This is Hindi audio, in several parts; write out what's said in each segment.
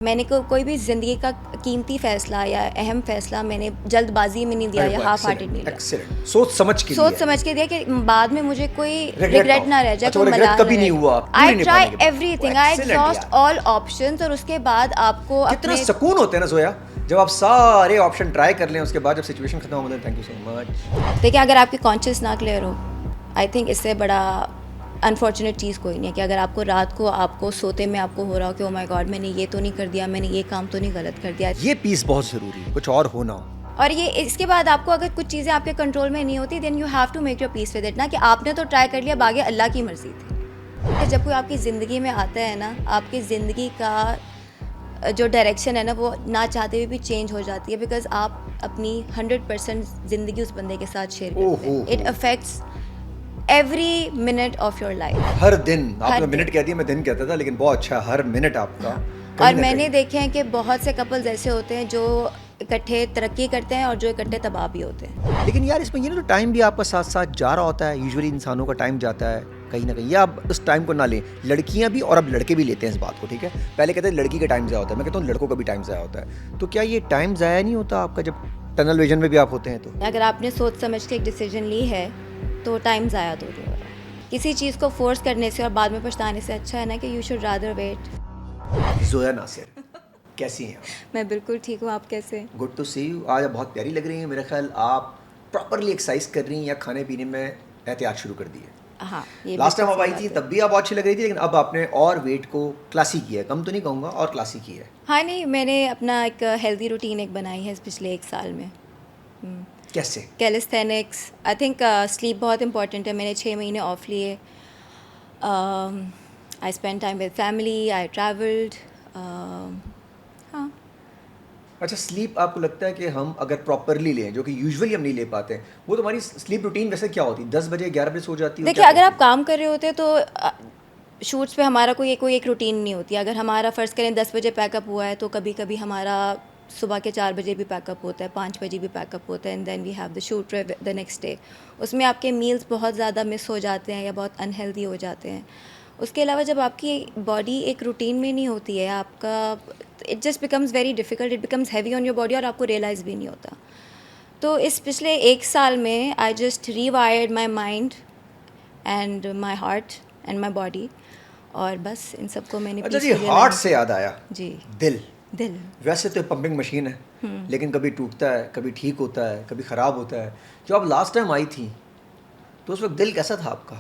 मैंने कोई भी ज़िंदगी का कीमती फ़ैसला या अहम फ़ैसला मैंने जल्दबाजी में नहीं दिया या हाफ हार्टेड नहीं लिया। एक्सीलेंट, सोच समझ के दिया कि बाद में मुझे कोई Regret रिग्रेट ना रह जाए। अच्छा, वो regret कभी नहीं हुआ, पूरी आई नहीं ट्राई पाने के बाद। एवरीथिंग, वो आई excellent एग्जॉस्ट यार। ऑल ऑप्शंस और उसके बाद आपको कितना अपने सुकून होता है ना जोया, जब आप सारे ऑप्शन ट्राई कर लें, उसके बाद जब सिचुएशन खत्म हो जाए, थैंक यू सो मच। देखिए, अगर आपकी कॉन्शियस ना क्लियर हो, आई थिंक इससे बड़ा अनफॉर्चुनेट चीज़ कोई नहीं है कि अगर आपको रात को आपको सोते में आपको हो रहा हो कि ओ माय गॉड, मैंने ये तो नहीं कर दिया, मैंने ये काम तो नहीं गलत कर दिया। ये पीस बहुत ज़रूरी है, कुछ और हो ना हो। और ये इसके बाद आपको अगर कुछ चीज़ें आपके कंट्रोल में नहीं होती, then you have to make your peace with it, ना कि आपने तो ट्राई कर लिया, बाकी अल्लाह की मर्जी थी। जब कोई आपकी ज़िंदगी में आता है ना, आपकी ज़िंदगी का जो डायरेक्शन है ना, वो ना चाहते हुए भी चेंज हो जाती है, बिकॉज आप अपनी 100% ज़िंदगी उस बंदे के साथ शेयर करते हैं। It affects every minute of your life. हर दिन, आपने हर मिनट कहती है, मैं दिन कहता था, लेकिन बहुत अच्छा, हर मिनट आपका कहीं और ना मैंने कहीं। देखे हैं कि बहुत से कपल्स ऐसे होते हैं जो इकट्ठे तरक्की करते हैं और जो इकट्ठे तबाह भी होते हैं। लेकिन यार इसमें ये ना, तो टाइम भी आपका साथ साथ जा रहा होता है, यूजुअली इंसानों का टाइम जाता है कहीं ना कहीं, या आप उस टाइम को ना लें। लड़कियां भी और अब लड़के भी लेते हैं इस बात को, ठीक है। पहले कहते हैं लड़की का टाइम ज़ाया होता है, मैं कहता हूँ लड़कों का भी टाइम ज़ाया होता है। तो क्या ये टाइम ज़ाया नहीं होता आपका जब टनल विजन में भी आप होते हैं तो? अगर आपने सोच समझ के एक डिसीजन ली है तो टाइम ज़ाया तो नहीं हो रहा। किसी चीज़ को फोर्स करने से और बाद में पछताने से अच्छा है ना कि you should rather wait. Zoya Nasir, कैसी हैं आप? मैं बिल्कुल ठीक हूँ, आप कैसे? Good to see you. आज आप बहुत प्यारी लग रही हैं। मेरा ख्याल आप प्रॉपरली एक्सरसाइज कर रही हैं या खाने पीने में एहतियात शुरू कर दी है। हाँ, ये लास्ट टाइम बिल्कुल आप सही आई थी बात है। तब भी आप बहुत अच्छी लग रही थी, लेकिन अब आपने और वेट को क्लासी किया है, कम तो नहीं कहूँगा, और क्लासी की है। हाँ नहीं, मैंने अपना एक हेल्दी रूटीन एक बनाई है इस पिछले 1 साल में। कैसे? कैलिस्थेनिक्स, आई थिंक स्लीप बहुत इंपॉर्टेंट है। मैंने 6 महीने ऑफ लिए। I spend time with family, I travelled. हाँ, अच्छा, स्लीप आपको लगता है कि हम अगर प्रॉपरली लें, जो कि यूजुअली हम नहीं ले पाते हैं, वो तुम्हारी स्लीप रूटीन वैसे क्या होती है? 10 बजे 11 बजे सो जाती हो? देखिए, क्या अगर आप करती काम कर रहे होते हैं तो शूट्स पे हमारा कोई एक रूटीन नहीं होती। अगर हमारा फ़र्ज़ करें 10 बजे पैकअप हुआ है तो कभी कभी हमारा सुबह के 4 बजे भी पैकअप होता है, 5 बजे भी पैकअप होता है, and then we have the shoot the next day. उसमें आपके मील्स बहुत ज़्यादा मिस हो जाते हैं या बहुत अनहेल्दी हो जाते हैं। उसके अलावा जब आपकी बॉडी एक रूटीन में नहीं होती है, आपका it just becomes very difficult, it becomes heavy on your body और आपको रियलाइज़ भी नहीं होता। तो इस पिछले 1 साल में I just rewired my mind and my heart and my body, और बस इन सबको मैंने अच्छा जी, peacefully हार्ट align से याद आया, किया। जी, दिल। दिल। वैसे तो पंपिंग मशीन है, लेकिन कभी टूटता है, कभी ठीक होता है, कभी ख़राब होता है। जो आप लास्ट टाइम आई थी तो उस वक्त दिल कैसा था आपका?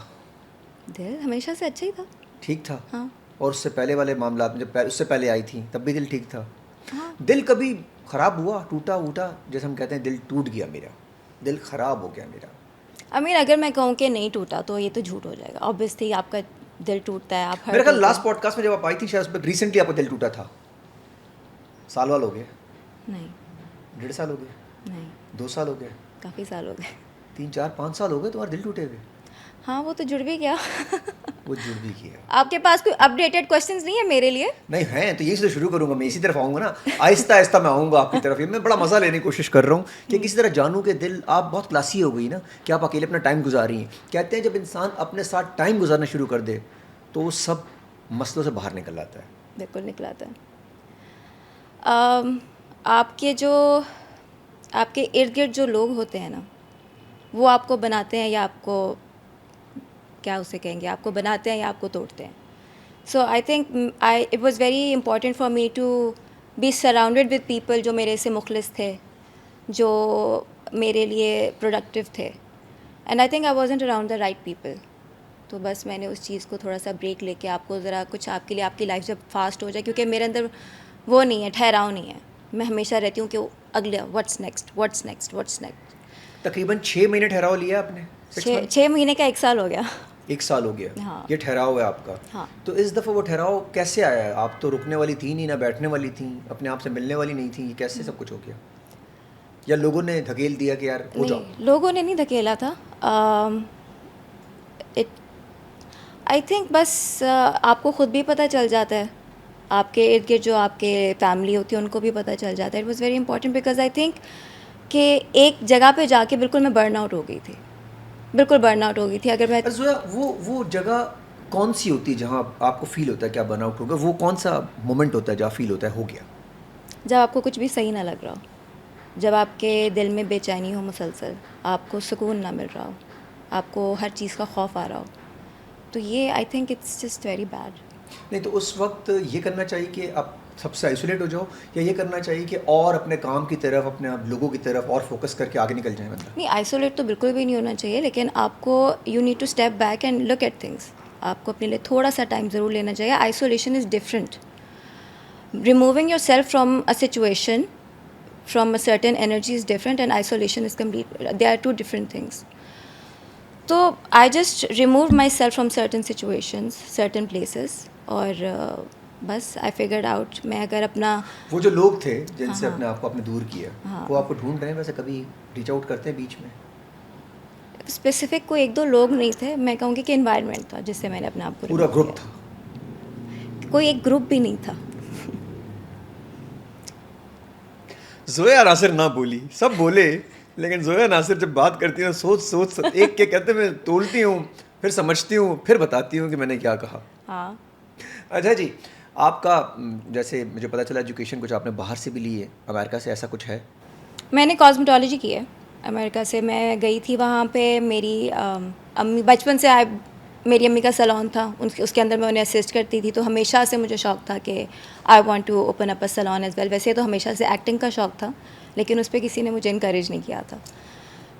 दिल हमेशा से अच्छा ही था। ठीक था? हाँ। और उससे पहले वाले मामला में, जब उससे पहले आई थी तब भी दिल ठीक था? हाँ, दिल कभी ख़राब हुआ, टूटा वूटा? जैसे हम कहते हैं दिल टूट गया मेरा, दिल ख़राब हो गया मेरा। आई मीन अगर मैं कहूँ कि नहीं टूटा तो ये तो झूठ हो जाएगा। ऑब्वियसली आपका दिल टूटता है, आप मेरा हर्ट ख्याल होते लास्ट हैं। पॉडकास्ट में जब आप आई थी, शायद उस पर रिसेंटली आपका दिल टूटा था। साल वाल हो गए? नहीं, 1.5 साल हो गए? नहीं, 2 साल हो गए? काफ़ी साल हो गए। 3 4 5 साल हो गए तुम्हारे दिल टूटे हुए? हाँ, वो तो जुड़ भी गया। वो जुड़ भी किया। आपके पास कोई अपडेटेड क्वेश्चंस नहीं है मेरे लिए? नहीं हैं तो यही से शुरू करूंगा, मैं इसी तरफ आऊँगा ना, आहिस्ता आहिस्ता मैं आऊँगा आपकी तरफ। ये मैं बड़ा मज़ा लेने की कोशिश कर रहा हूँ कि किसी तरह जानूँ कि दिल, आप बहुत क्लासी हो गई ना कि आप अकेले अपना टाइम गुजार रही हैं। कहते हैं जब इंसान अपने साथ टाइम गुजारना शुरू कर दे तो वो सब मसलों से बाहर निकल आता है। बिल्कुल निकलाता है। आपके इर्द गिर्द जो लोग होते हैं ना, वो आपको बनाते हैं या आपको, क्या उसे कहेंगे, आपको बनाते हैं या आपको तोड़ते हैं। So I think it was very important for me to be surrounded with people जो मेरे से मुखलिस थे, जो मेरे लिए प्रोडक्टिव थे, and I think I wasn't around the right people. तो बस मैंने उस चीज़ को थोड़ा सा ब्रेक लेके आपको ज़रा कुछ आपके लिए, आपकी लाइफ जब फास्ट हो जाए, क्योंकि मेरे अंदर वो नहीं है, ठहराव नहीं है। मैं हमेशा रहती हूँ कि अगले what's next, what's next, what's next. तकरीबन 6 महीने ठहराव लिया आपने? 6 मंथ? 6 महीने का 1 साल हो गया। 1 साल हो गया। हाँ। ये ठहराव है आपका। हाँ। तो इस दफ़ा वो ठहराव कैसे आया है? आप तो रुकने वाली थी नहीं, ना बैठने वाली थी, अपने आप से मिलने वाली नहीं थी, ये कैसे सब कुछ हो गया? या लोगों ने धकेल दिया कि यार हो जाओ? नहीं, लोगों ने नहीं धकेला था। इट आई थिंक बस आपको ख़ुद भी पता चल जाता है, आपके इर्द गिर्द जो आपके फैमिली होती है उनको भी पता चल जाता है। It was very important because I think कि एक जगह पे जाके बिल्कुल मैं बर्न आउट हो गई थी, बिल्कुल बर्न आउट हो गई थी। अगर मैं वो जगह कौन सी होती है जहाँ आपको फील होता है कि आप बर्नआउट होगा? वो कौन सा मोमेंट होता है जहाँ फील होता है हो गया? जब आपको कुछ भी सही ना लग रहा हो, जब आपके दिल में बेचैनी हो मुसलसल, आपको सुकून ना मिल रहा हो, आपको हर चीज़ का खौफ आ रहा हो, तो ये I think it's just very bad. नहीं तो उस वक्त ये करना चाहिए कि आप सबसे आइसोलेट हो जाओ, या ये करना चाहिए कि और अपने काम की तरफ, अपने आप लोगों की तरफ और फोकस करके आगे निकल जाए बंदा? नहीं, आइसोलेट तो बिल्कुल भी नहीं होना चाहिए, लेकिन आपको you need to step back and look at things. आपको अपने लिए थोड़ा सा टाइम ज़रूर लेना चाहिए। Isolation is different. Removing yourself from a situation, from a certain energy is different, and isolation is complete, they are two different things. तो I just remove myself from certain situations, certain places, और बस आई फिगर्ड आउट मैं अगर अपना वो जो लोग थे जिनसे हाँ, अपने आप को आपने दूर किया, हाँ। वो आपको ढूंढ रहे हैं वैसे? कभी रीच आउट करते हैं बीच में? स्पेसिफिक कोई एक दो लोग नहीं थे, मैं कहूँगी कि इन्वायरमेंट था जिससे मैंने अपने आप को पूरा remove ग्रुप किया। था? कोई एक ग्रुप भी नहीं था। जोया नासिर ना बोली, सब बोले, लेकिन जोया नासिर जब बात करती है सोच सोच एक के कहते मैं तोलती हूँ, फिर समझती हूँ, फिर बताती हूँ कि मैंने क्या कहा। हाँ, अच्छा जी, आपका जैसे मुझे पता चला एजुकेशन कुछ आपने बाहर से भी ली है, अमेरिका से, ऐसा कुछ है? मैंने कॉस्मेटोलॉजी की है अमेरिका से। मैं गई थी वहाँ पे, मेरी अम्मी बचपन से मेरी अम्मी का सैलून था, उसके अंदर मैं उन्हें असिस्ट करती थी, तो हमेशा से मुझे शौक़ था कि I want to open up a salon as well. वैसे तो हमेशा से एक्टिंग का शौक़ था, लेकिन उस पर किसी ने मुझे इनकरेज नहीं किया था।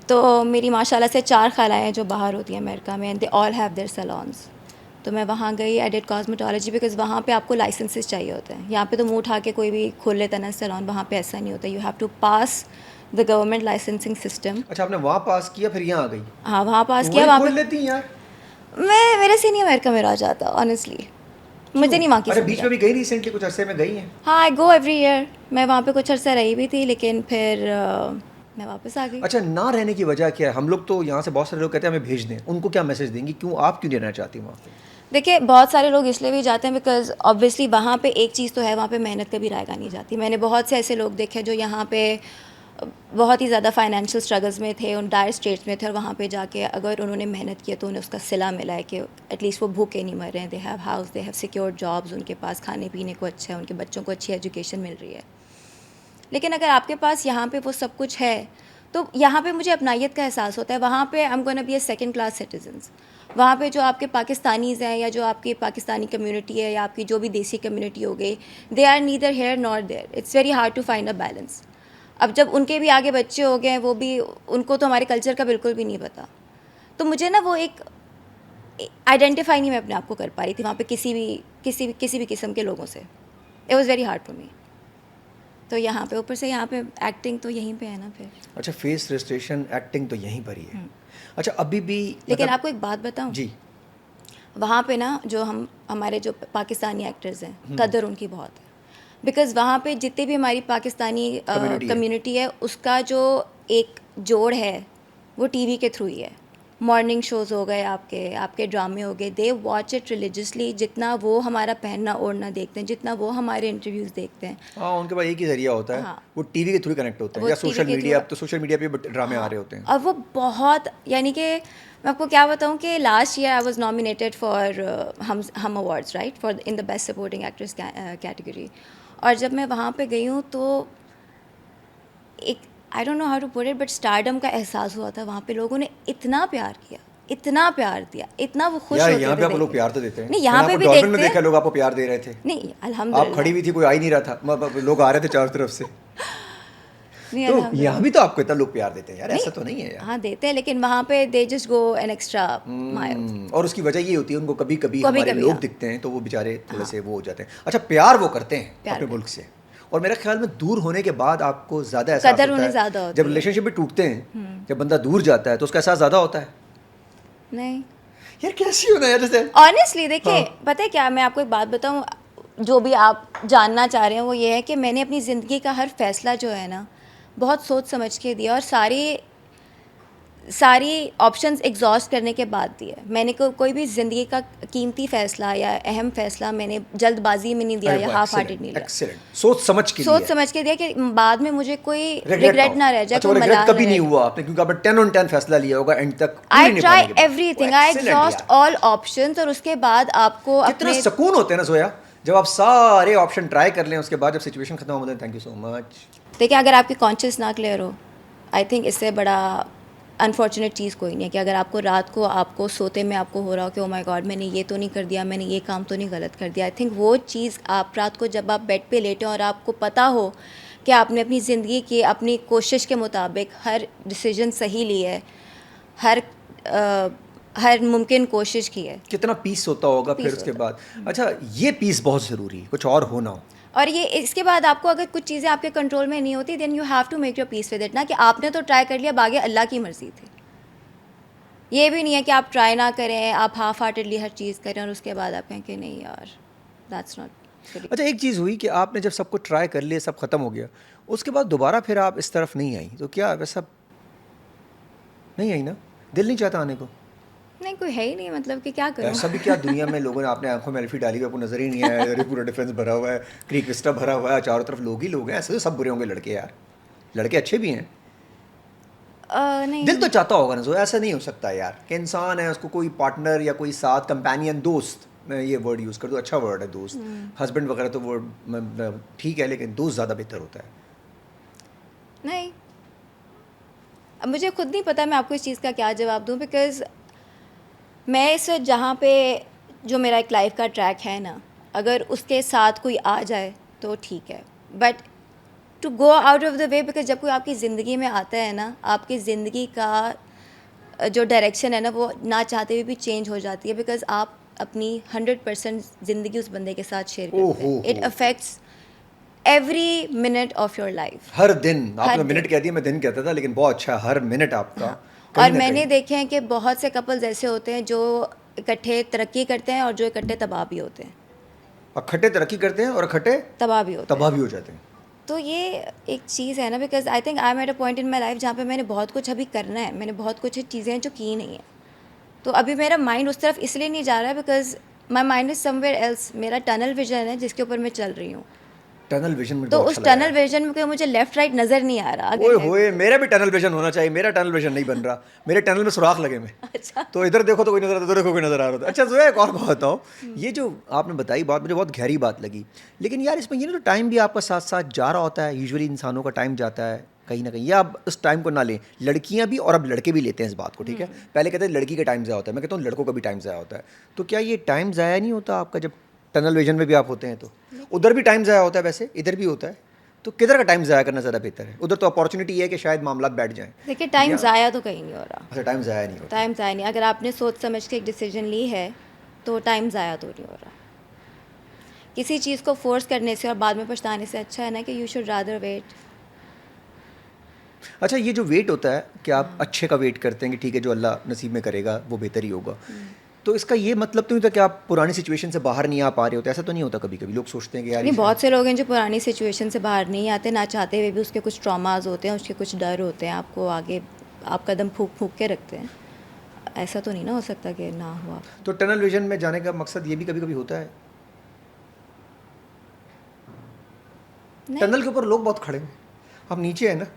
तो मेरी माशाल्लाह से 4 खालाएँ हैं जो बाहर होती हैं अमेरिका में, and they all have their saloons. तो मैं वहाँ गई, आई डिड कॉस्मेटोलॉजी, बिकॉज वहाँ पे आपको लाइसेंसेस चाहिए होते हैं। यहाँ पे तो मुँह उठा के कोई भी खोल लेता है ना सैलून, वहाँ पे ऐसा नहीं होता। You have to pass the government licensing system. अच्छा, आपने वहाँ पास किया फिर यहाँ आ गई? हाँ, वहाँ पास तो किया। वही वहाँ खोल पे लेती हैं यार। मैं, मेरे से नहीं अमेरिका में रह जाता ऑनेस्टली, मुझे नहीं वहाँ की अच्छा, समझ बीच में भी गई रिसेंटली, कुछ अरसे में गई हैं? हाँ, आई गो एवरी ईयर। मैं वहाँ पे कुछ अर्सा रही भी थी, लेकिन फिर मैं वापस आ गई। अच्छा, ना रहने की वजह क्या है? हम लोग तो यहाँ से बहुत सारे लोग कहते हैं हमें भेज दें, उनको क्या मैसेज देंगी? क्यों, आप क्यों देना चाहती हैं वहाँ पे? देखिए, बहुत सारे लोग इसलिए भी जाते हैं बिकॉज ऑब्वियसली वहाँ पे एक चीज़ तो है, वहाँ पे मेहनत कभी रायगा नहीं जाती। मैंने बहुत से ऐसे लोग देखे जो यहाँ पे बहुत ही ज़्यादा फाइनेंशियल स्ट्रगल्स में थे, उन डायर स्टेट्स में थे, और वहाँ पे जाके अगर उन्होंने मेहनत की तो उन्हें उसका सिला मिला है कि एटलीस्ट वो भूखे नहीं मर रहे हैं। They have house, they have secured jobs, उनके पास खाने पीने को अच्छा है, उनके बच्चों को अच्छी एजुकेशन मिल रही है। लेकिन अगर आपके पास यहाँ पे वो सब कुछ है, तो यहाँ पे मुझे अपनाइयत का एहसास होता है। वहाँ पे आई am gonna be a second class citizens. वहाँ पे जो आपके पाकिस्तानीज़ हैं, या जो आपकी पाकिस्तानी कम्युनिटी है, या आपकी जो भी देसी कम्युनिटी हो गई, they are neither here nor there. It's very hard to find a balance. अब जब उनके भी आगे बच्चे हो गए, वो भी, उनको तो हमारे कल्चर का बिल्कुल भी नहीं पता। तो मुझे ना वो एक आइडेंटिफाई नहीं मैं अपने आप को कर पा रही थी वहाँ पे किसी भी किस्म के लोगों से। It was very hard for me. तो यहाँ पे ऊपर से यहाँ पे एक्टिंग तो यहीं पे है ना फिर। अच्छा, फेस रजिस्ट्रेशन, एक्टिंग तो यहीं पर ही है। अच्छा, अभी भी लेकिन मतलब- आपको एक बात बताऊँ, जी, वहाँ पे ना जो हमारे जो पाकिस्तानी एक्टर्स हैं, कदर उनकी बहुत है। बिकॉज़ वहाँ पे जितने भी हमारी पाकिस्तानी Community है। कम्युनिटी है, उसका जो एक जोड़ है वो टीवी के थ्रू ही है। मॉर्निंग शोज़ हो गए, आपके ड्रामे हो गए, दे वॉच इट रिलीजियसली। जितना वो हमारा पहनना ओढ़ना देखते हैं, जितना वो हमारे इंटरव्यूज़ देखते हैं। हाँ, उनके पास एक ही जरिया होता है, हाँ। वो टीवी के थ्रू कनेक्ट होते हैं, वो या TV सोशल के मीडिया। through- अब तो सोशल मीडिया पे भी ड्रामे आ रहे होते हैं। और वो बहुत, यानी कि मैं आपको क्या बताऊँ कि last year I was nominated for Hum awards, right, for in the best supporting actress category. और जब मैं वहाँ पे गई हूँ तो एक, I don't know how to put it, but stardom का एहसास हुआ था। वहाँ पे लोगों ने इतना प्यार किया, इतना प्यार दिया, इतना वो खुश यार, होते यहाँ थे पे आपको देख लोग के। प्यार तो देते हैं। नहीं, यहाँ मैंने पे आपको भी डॉल्फिन में देखते देखा, हैं। लोग आपको प्यार दे रहे थे। नहीं, आप अल्हम्दुलिल्लाह। खड़ी हुई थी, कोई आ ही नहीं रहा था, लोग आ रहे थे चारों तरफ से। नहीं, तो अल्हम्दुलिल्लाह। यहाँ भी तो आपको इतना लोग प्यार देते हैं यार, नहीं, ऐसा तो नहीं है यार। हाँ देते हैं, लेकिन वहाँ पे they just go an extra mile. और उसकी वजह ये होती है, उनको कभी कभी हमारे कभी-कभी, लोग हाँ। दिखते हैं तो वो बेचारे थोड़े से वो हो जाते हैं। अच्छा, प्यार वो करते हैं प्यार अपने करते मुल्क से, और मेरे ख्याल में दूर होने के बाद आपको ज़्यादा एहसास कदर होता उन्हें है। ज़्यादा होती जब है। रिलेशनशिप भी टूटते हैं, जब बंदा दूर जाता है तो उसका एहसास ज़्यादा होता है। नहीं, यार कैसी होना यार, जैसे ऑनेस्टली देखिए, हाँ। पता है क्या, मैं आपको एक बात बताऊँ, जो भी आप जानना चाह रहे हैं वो ये है कि मैंने अपनी ज़िंदगी का हर फैसला जो है ना, बहुत सोच समझ के दिया, और सारी ऑप्शंस एग्जॉस्ट करने के बाद दिए। मैंने कोई भी ज़िंदगी का कीमती फ़ैसला या अहम फ़ैसला मैंने जल्दबाजी में नहीं दिया या हाफ हार्टेड नहीं लिया। एक्सीलेंट, सोच समझ के सोच लिए समझ के दिया कि बाद में मुझे कोई regret रिग्रेट ना रह जाए, अच्छा, कोई वो regret मलाल कभी ना नहीं रह हुआ आपने, क्योंकि आपने 10 on 10 फैसला लिया होगा एंड तक आई पूरी ट्राई निभाने के बाद। एवरीथिंग, वो आई excellent एग्जॉस्ट यार। ऑल ऑप्शंस, और उसके बाद आपको कितना अपने सुकून होते हैं ना जोया, जब आप सारे ऑप्शन ट्राई कर लें, उसके बाद जब सिचुएशन खत्म हो जाए, थैंक यू सो मच। देखिए, अगर आपकी कॉन्शियस ना क्लियर हो, आई थिंक इससे बड़ा अनफॉर्चुनेट चीज़ कोई नहीं है कि अगर आपको रात को आपको सोते में आपको हो रहा हो कि ओ माय गॉड मैंने ये तो नहीं कर दिया, मैंने ये काम तो नहीं गलत कर दिया। आई थिंक वो चीज़ आप रात को जब आप बेड पे लेटे हो और आपको पता हो कि आपने अपनी ज़िंदगी की अपनी कोशिश के मुताबिक हर डिसीजन सही ली है, हर मुमकिन कोशिश की है, कितना पीस होता होगा फिर पीस उसके होता बाद। अच्छा, ये पीस बहुत ज़रूरी है, कुछ और हो ना हो। और ये इसके बाद आपको अगर कुछ चीज़ें आपके कंट्रोल में नहीं होती, then you have to make your peace with it, ना कि आपने तो ट्राई कर लिया, बाकी अल्लाह की मर्ज़ी थी। ये भी नहीं है कि आप ट्राई ना करें, आप हाफ हार्टेडली हर चीज़ करें और उसके बाद आप कहें कि नहीं यार, दैट्स नॉट। अच्छा, एक चीज़ हुई कि आपने जब सब कुछ ट्राई कर लिया, सब खत्म हो गया, उसके बाद दोबारा फिर आप इस तरफ नहीं आई, तो क्या वैसा नहीं आई ना? दिल नहीं चाहता आने को? नहीं, कोई है ही नहीं, मतलब कि क्या करूँ। ऐसा भी क्या दुनिया में लोगों ने, आपने आंखों में एल्फी डाली हुई, आपको नजर ही नहीं आया, अरे पूरा डिफेंस भरा हुआ है, क्रीक विस्टा भरा हुआ है, चारों तरफ लोग ही लोग हैं, ऐसे तो सब बुरे होंगे लड़के यार, लड़के अच्छे भी हैं। नहीं, दिल तो चाहता होगा ना, ऐसा नहीं हो सकता यार कि इंसान है, उसको कोई पार्टनर या कोई साथ कंपेनियन, दोस्त, मैं ये वर्ड यूज़ कर दूँ, अच्छा वर्ड है दोस्त, हस्बैंड वगैरह तो वर्ड ठीक है, लेकिन दोस्त ज़्यादा बेहतर होता है। नहीं, अब मुझे खुद नहीं पता मैं आपको इस चीज़ का क्या जवाब दूँ, बिकॉज़ मैं इस वक्त जहाँ पे जो मेरा एक लाइफ का ट्रैक है ना, अगर उसके साथ कोई आ जाए तो ठीक है, but to go out of the way, because जब कोई आपकी ज़िंदगी में आता है ना, आपकी ज़िंदगी का जो डायरेक्शन है ना, वो ना चाहते हुए भी चेंज हो जाती है, बिकॉज आप अपनी 100% ज़िंदगी उस बंदे के साथ शेयर करते हैं। It affects every minute of your life. हर दिन, आपने हर मिनट दिन। कह दिया, मैं दिन कहता था, लेकिन बहुत अच्छा, हर मिनट आपका हाँ, कहीं और ना मैंने कहीं। देखे हैं कि बहुत से कपल्स ऐसे होते हैं जो इकट्ठे तरक्की करते हैं और जो इकट्ठे तबाह भी होते हैं, अखट्टे तरक्की करते हैं और अखट्टे तबाह भी होते हैं। तबाह भी हो जाते हैं। तो ये एक चीज़ है ना, because I think I M at a point in my life जहाँ पे मैंने बहुत कुछ अभी करना है, मैंने बहुत कुछ चीज़ें हैं जो की नहीं है, तो अभी मेरा माइंड उस तरफ इसलिए नहीं जा रहा है because my mind is somewhere else. मेरा टनल विजन है जिसके ऊपर मैं चल रही हूँ, टनल विजन में तो बहुत उस अच्छा लगा टनल यार। विजन में कोई मुझे लेफ्ट राइट नज़र नहीं आ रहा। ओए अगर है होए, मेरा भी टनल विजन होना चाहिए, मेरा टनल विजन नहीं बन रहा, मेरे टनल में सुराख लगे में। अच्छा, तो इधर देखो तो कोई नजर आता, उधर देखो कोई नजर आ रहा था। अच्छा जोया, एक और बात बताओ, ये जो आपने बताई बात मुझे बहुत गहरी बात लगी, लेकिन यार इसमें ये ना, तो टाइम भी आपका साथ साथ जा रहा होता है, यूजुअली इंसानों का टाइम जाता है कहीं ना कहीं, या आप उस टाइम को ना लें, लड़कियां भी और अब लड़के भी लेते हैं इस बात को, ठीक है। पहले कहते हैं लड़की का टाइम ज़ाया होता है, मैं कहता हूँ लड़कों का भी टाइम ज़ाया होता है। तो क्या ये टाइम ज़ाया नहीं होता आपका जब टनल विजन में भी आप होते हैं? तो उधर भी टाइम ज़ाया होता है, वैसे इधर भी होता है, तो किधर का टाइम ज़ाया करना ज़्यादा बेहतर है? उधर तो अपॉर्चुनिटी है कि शायद मामला बैठ जाएं। देखिए, टाइम या- ज़ाया तो कहीं नहीं हो रहा, अच्छा, टाइम ज़ाया नहीं होता। टाइम ज़ाया नहीं। अगर आपने सोच समझ के एक डिसीजन ली है तो टाइम ज़ाया तो नहीं हो रहा। किसी चीज़ को फोर्स करने से और बाद में पछताने से अच्छा है ना कि यू शुड रादर वेट। अच्छा, ये जो वेट होता है कि आप अच्छे का वेट करते हैं कि ठीक है जो अल्लाह नसीब में करेगा वो बेहतर ही होगा, तो इसका ये मतलब तो नहीं होता कि आप पुरानी सिचुएशन से बाहर नहीं आ पा रहे होते? ऐसा तो नहीं होता? कभी कभी लोग सोचते हैं कि यार नहीं, बहुत से लोग हैं जो पुरानी सिचुएशन से बाहर नहीं आते, ना चाहते हुए भी उसके कुछ ट्रॉमाज होते हैं, उसके कुछ डर होते हैं, आपको आगे आप कदम फूंक फूंक के रखते हैं। ऐसा तो नहीं ना हो सकता कि ना हुआ। तो टनल विजन में जाने का मकसद ये भी कभी कभी होता है, नहीं, टनल के ऊपर लोग बहुत खड़े हैं, आप नीचे हैं ना।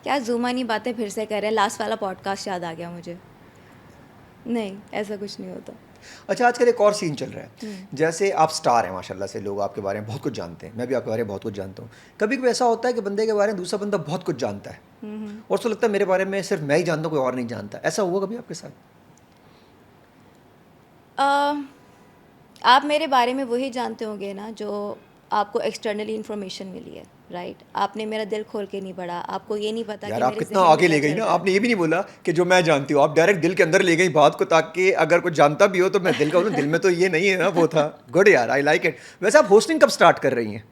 क्या ज़ुमानी बातें फिर से कर रहे हैं, लास्ट वाला पॉडकास्ट याद आ गया मुझे। नहीं, ऐसा कुछ नहीं होता। अच्छा, आजकल एक और सीन चल रहा है, जैसे आप स्टार हैं माशाल्लाह से, लोग आपके बारे में बहुत कुछ जानते हैं, मैं भी आपके बारे में बहुत कुछ जानता हूँ। कभी कभी ऐसा होता है कि बंदे के बारे में दूसरा बंदा बहुत कुछ जानता है, और तो लगता है मेरे बारे में सिर्फ मैं ही जानता हूँ, कोई और नहीं जानता। ऐसा हुआ कभी आपके साथ? आप मेरे बारे में वही जानते होंगे ना जो आपको एक्सटर्नली इन्फॉर्मेशन मिली है, राइट? आपने मेरा दिल खोल के नहीं पढ़ा, आपको ये नहीं पता यार कि आप मेरे कितना ज़हन में आगे क्या ले गई चल ना, रहा है। आपने ये भी नहीं बोला कि जो मैं जानती हूँ, आप डायरेक्ट दिल के अंदर ले गई बात को, ताकि अगर कुछ जानता भी हो तो मैं दिल का बोलूं, दिल में तो ये नहीं है ना, वो था। गुड यार, आई लाइक इट। वैसे आप होस्टिंग कब स्टार्ट कर रही हैं?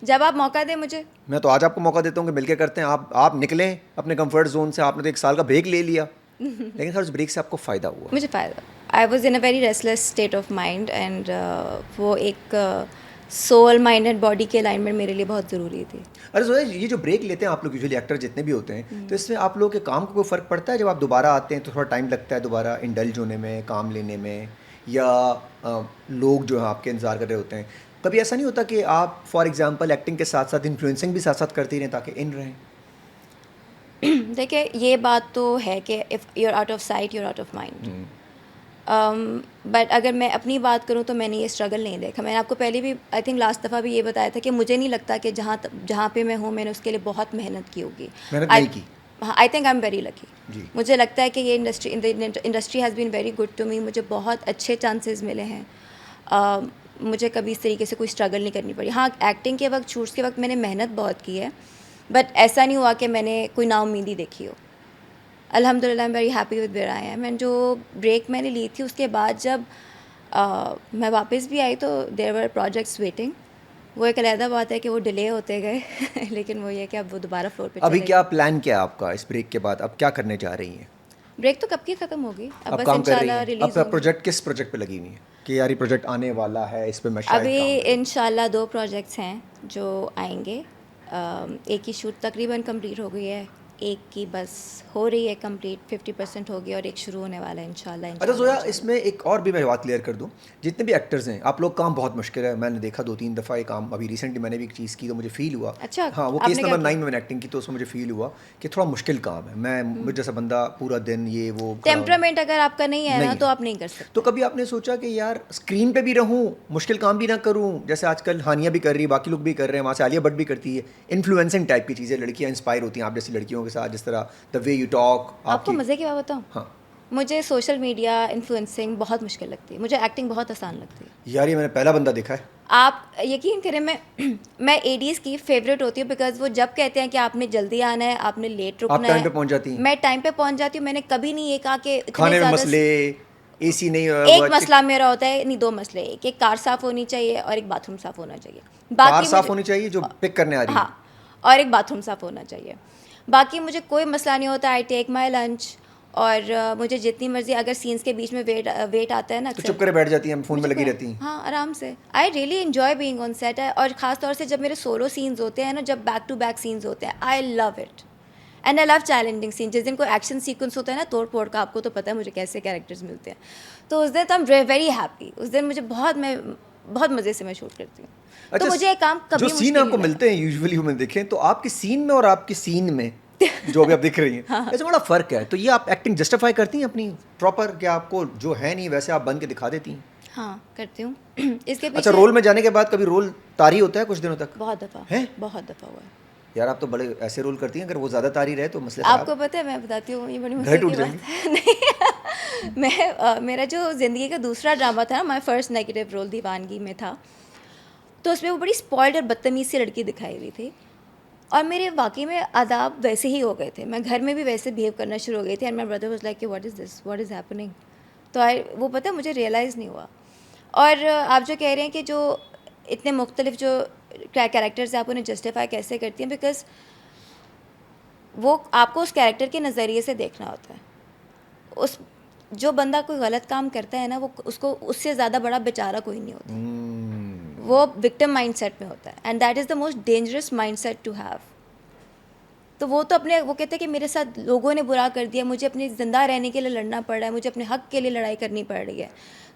जब आप मौका दें मुझे। मैं तो आज आपको मौका देता हूँ कि मिलके करते हैं। आप निकलें अपने कंफर्ट जोन से, आपने तो 1 साल का ब्रेक ले लिया, लेकिन सर उस ब्रेक से आपको फ़ायदा हुआ। मुझे फ़ायदा, I was in a very restless state of mind, and वो एक सोल, माइंड एंड बॉडी की अलाइनमेंट मेरे लिए बहुत ज़रूरी थी। अरे जोया, ये जो ब्रेक लेते हैं आप लोग यूजुअली एक्टर जितने भी होते हैं, तो इसमें आप लोगों के काम को कोई फ़र्क पड़ता है? जब आप दोबारा आते हैं तो थोड़ा टाइम लगता है दोबारा इंडल्ज होने में, काम लेने में, या लोग जो हैं आपके इंतज़ार कर रहे होते हैं? कभी ऐसा नहीं होता कि आप फॉर एग्जांपल एक्टिंग के साथ साथ इन्फ्लुएंसिंग भी साथ साथ करती रहें ताकि इन रहें? देखिए, ये बात तो है कि if you are out of sight you are out of mind. But अगर मैं अपनी बात करूँ तो मैंने ये स्ट्रगल नहीं देखा। मैंने आपको पहले भी आई थिंक लास्ट दफ़ा भी ये बताया था कि मुझे नहीं लगता कि जहाँ पे मैं हूँ मैंने उसके लिए बहुत मेहनत की होगी। मेहनत नहीं की? I think I am very lucky. जी। मुझे लगता है कि ये industry has been very good to me. मुझे बहुत अच्छे चांसेस मिले हैं। मुझे कभी इस तरीके से कोई स्ट्रगल नहीं करनी पड़ी। हाँ, एक्टिंग के वक्त, शूट्स के वक्त मैंने मेहनत बहुत की है, बट ऐसा नहीं हुआ कि मैंने कोई नाउम्मीदी देखी हो। अल्हम्दुलिल्लाह I am very happy with where I am. And जो ब्रेक मैंने ली थी उसके बाद जब मैं वापस भी आई तो देयर वर प्रोजेक्ट्स वेटिंग। वो एक अलग बात है कि वो डिले होते गए लेकिन वो ये कि अब वो दोबारा फ्लोर पे अभी चले क्या प्लान क्या है आपका इस ब्रेक के बाद? अब क्या करने जा रही हैं? गए। ब्रेक तो कब की ख़त्म होगी, अब अब बस काम कर रही इंशाल्लाह हैं? रिलीज़ अब प्रोजेक्ट किस प्रोजेक्ट पे लगी हुई हैं कि यार ये प्रोजेक्ट आने वाला है, इस पे मैं शायद अभी काम करूं? इंशाल्लाह 2 प्रोजेक्ट्स हैं जो आएंगे। एक की शूट तकरीबन कंप्लीट हो गई है, एक की बस हो रही है कंप्लीट, 50% हो गई, और एक शुरू होने वाला है इंशाल्लाह। अच्छा जोया, इसमें एक और भी मैं बात क्लियर कर दूं, जितने भी एक्टर्स हैं आप लोग, काम बहुत मुश्किल है। मैंने देखा 2-3 दफ़ा ये काम, अभी रिसेंटली मैंने भी एक चीज़ की तो मुझे फील हुआ। अच्छा, हाँ, वो आपने केस क्या नंबर 9 किया? में मैंने एक्टिंग की तो उसमें मुझे फील हुआ कि थोड़ा मुश्किल काम है। मैं मुझे जैसा बंदा पूरा दिन ये वो खड़ा हो- टेम्परामेंट अगर आपका नहीं है नहीं ना है। तो आप नहीं कर सकते। तो कभी आपने सोचा कि यार स्क्रीन पे भी रहूं, मुश्किल काम भी ना करूं, जैसे आजकल हानिया भी कर रही है, बाकी लोग भी कर रहे हैं, वहाँ से आलिया भट्ट भी करती है, इन्फ्लुएंसिंग टाइप की चीज़ें, लड़कियां इंस्पायर होती हैं आप जैसी लड़कियों के साथ, जिस तरह द वे यू टॉक आपको मज़े की बात बताऊँ, हाँ मुझे सोशल मीडिया इन्फ्लुएंसिंग बहुत मुश्किल लगती है, मुझे एक्टिंग बहुत आसान लगती है। यार, ये मैंने पहला बंदा देखा है। आप यकीन करें, मैं एडीज़ की फेवरेट होती हूँ, बिकॉज वो जब कहते हैं कि आपने जल्दी आना है, आपने लेट आप रुकना टाइम है, पे पहुंच जाती हैं? मैं टाइम पे पहुँच जाती हूँ। मैंने कभी नहीं ये कहा कि इतने खाने में ज़्यादा। मसले, एसी नहीं एक मसला मेरा होता है, नहीं 2 मसले, एक कार साफ़ होनी चाहिए और एक बाथरूम साफ़ होना चाहिए। कार बाकी साफ मुझे, होनी चाहिए जो पिक करने आ रही है। हाँ, और एक बाथरूम साफ़ होना चाहिए। बाकी मुझे कोई मसला नहीं होता। आई टेक माई लंच, और मुझे जितनी मर्जी, अगर सीन्स के बीच में वेट आता है ना तो अक्सर, चुप करे बैठ जाती हैं, फ़ोन में मुझे लगी कोई, रहती हैं। हाँ, आराम से। I really enjoy being on set है, और ख़ास तौर से जब मेरे सोलो सीन्स होते हैं ना, जब बैक टू बैक सीन्स होते हैं, I love it. And I love challenging scene. जिस दिन कोई एक्शन सीक्वेंस होता है ना तोड़ फोड़ का, आपको तो पता है मुझे कैसे कैरेक्टर्स मिलते हैं, तो उस दिन तो आई एम वेरी हैप्पी। उस दिन मुझे बहुत मज़े से मैं शूट करती हूँ। तो अच्छा, मुझे ये काम कभी जो मुश्किल सीन नहीं आपको लगा। मिलते हैं यूजुअली में देखें तो आपकी सीन में और आपकी सीन में जो अभी आप दिख रही हैं, ऐसे बड़ा फ़र्क है। तो ये आप एक्टिंग जस्टिफाई करती हैं अपनी प्रॉपर, क्या आपको जो है नहीं वैसे आप बन के दिखा देती हैं? हाँ, करती हूँ। इसके अच्छा, पीछे रोल में जाने के बाद कभी रोल तारी होता है कुछ दिनों तक? बहुत दफ़ा, हैं? बहुत दफ़ा हुआ है। यार, आप तो बड़े ऐसे रोल करती हैं, अगर वो ज़्यादा तारी रहे तो मसले खराब। आपको पता है, मैं बताती हूँ, ये बड़ी घर मज़े टूट की बात जाएंगे। है। नहीं, मेरा जो ज़िंदगी का दूसरा ड्रामा था ना, माई फर्स्ट नेगेटिव रोल दीवानगी में था, तो उसमें वो बड़ी स्पॉइल्ड और बदतमीज़ सी लड़की दिखाई हुई थी, और मेरे वाकई में आदाब वैसे ही हो गए थे। मैं घर में भी वैसे बिहेव करना शुरू हो गई थी, and my brother was like कि what is this, what is happening. तो वो पता है मुझे रियलाइज़ नहीं हुआ। और आप जो कह रहे हैं कि जो इतने मुख्तलिफ जो कैरेक्टर्स हैं, आप उन्हें जस्टिफाई कैसे करती हैं, बिकॉज वो आपको उस कैरेक्टर के नज़रिए से देखना होता है। उस जो बंदा कोई गलत काम करता है ना, वो उसको उससे ज़्यादा बड़ा बेचारा कोई नहीं होता। वो विक्टिम माइंडसेट में होता है, and that is the most dangerous mindset to have. तो वो तो अपने, वो कहते हैं कि मेरे साथ लोगों ने बुरा कर दिया, मुझे अपनी ज़िंदा रहने के लिए लड़ना पड़ रहा है, मुझे अपने हक़ के लिए लड़ाई करनी पड़ रही है।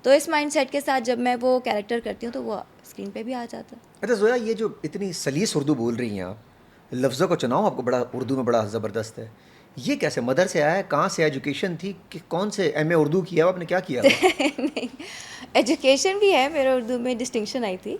तो इस माइंडसेट के साथ जब मैं वो कैरेक्टर करती हूँ तो वो स्क्रीन पे भी आ जाता है। अच्छा जोया, ये जो इतनी सलीस उर्दू बोल रही हैं आप, लफ्ज़ों का चुनाव आपको बड़ा उर्दू में बड़ा ज़बरदस्त है। ये कैसे, मदर से आया है, कहाँ से एजुकेशन थी, कि कौन से एमए उर्दू किया आपने, क्या किया? नहीं, एजुकेशन भी है, मेरा उर्दू में डिस्टिंक्शन आई थी,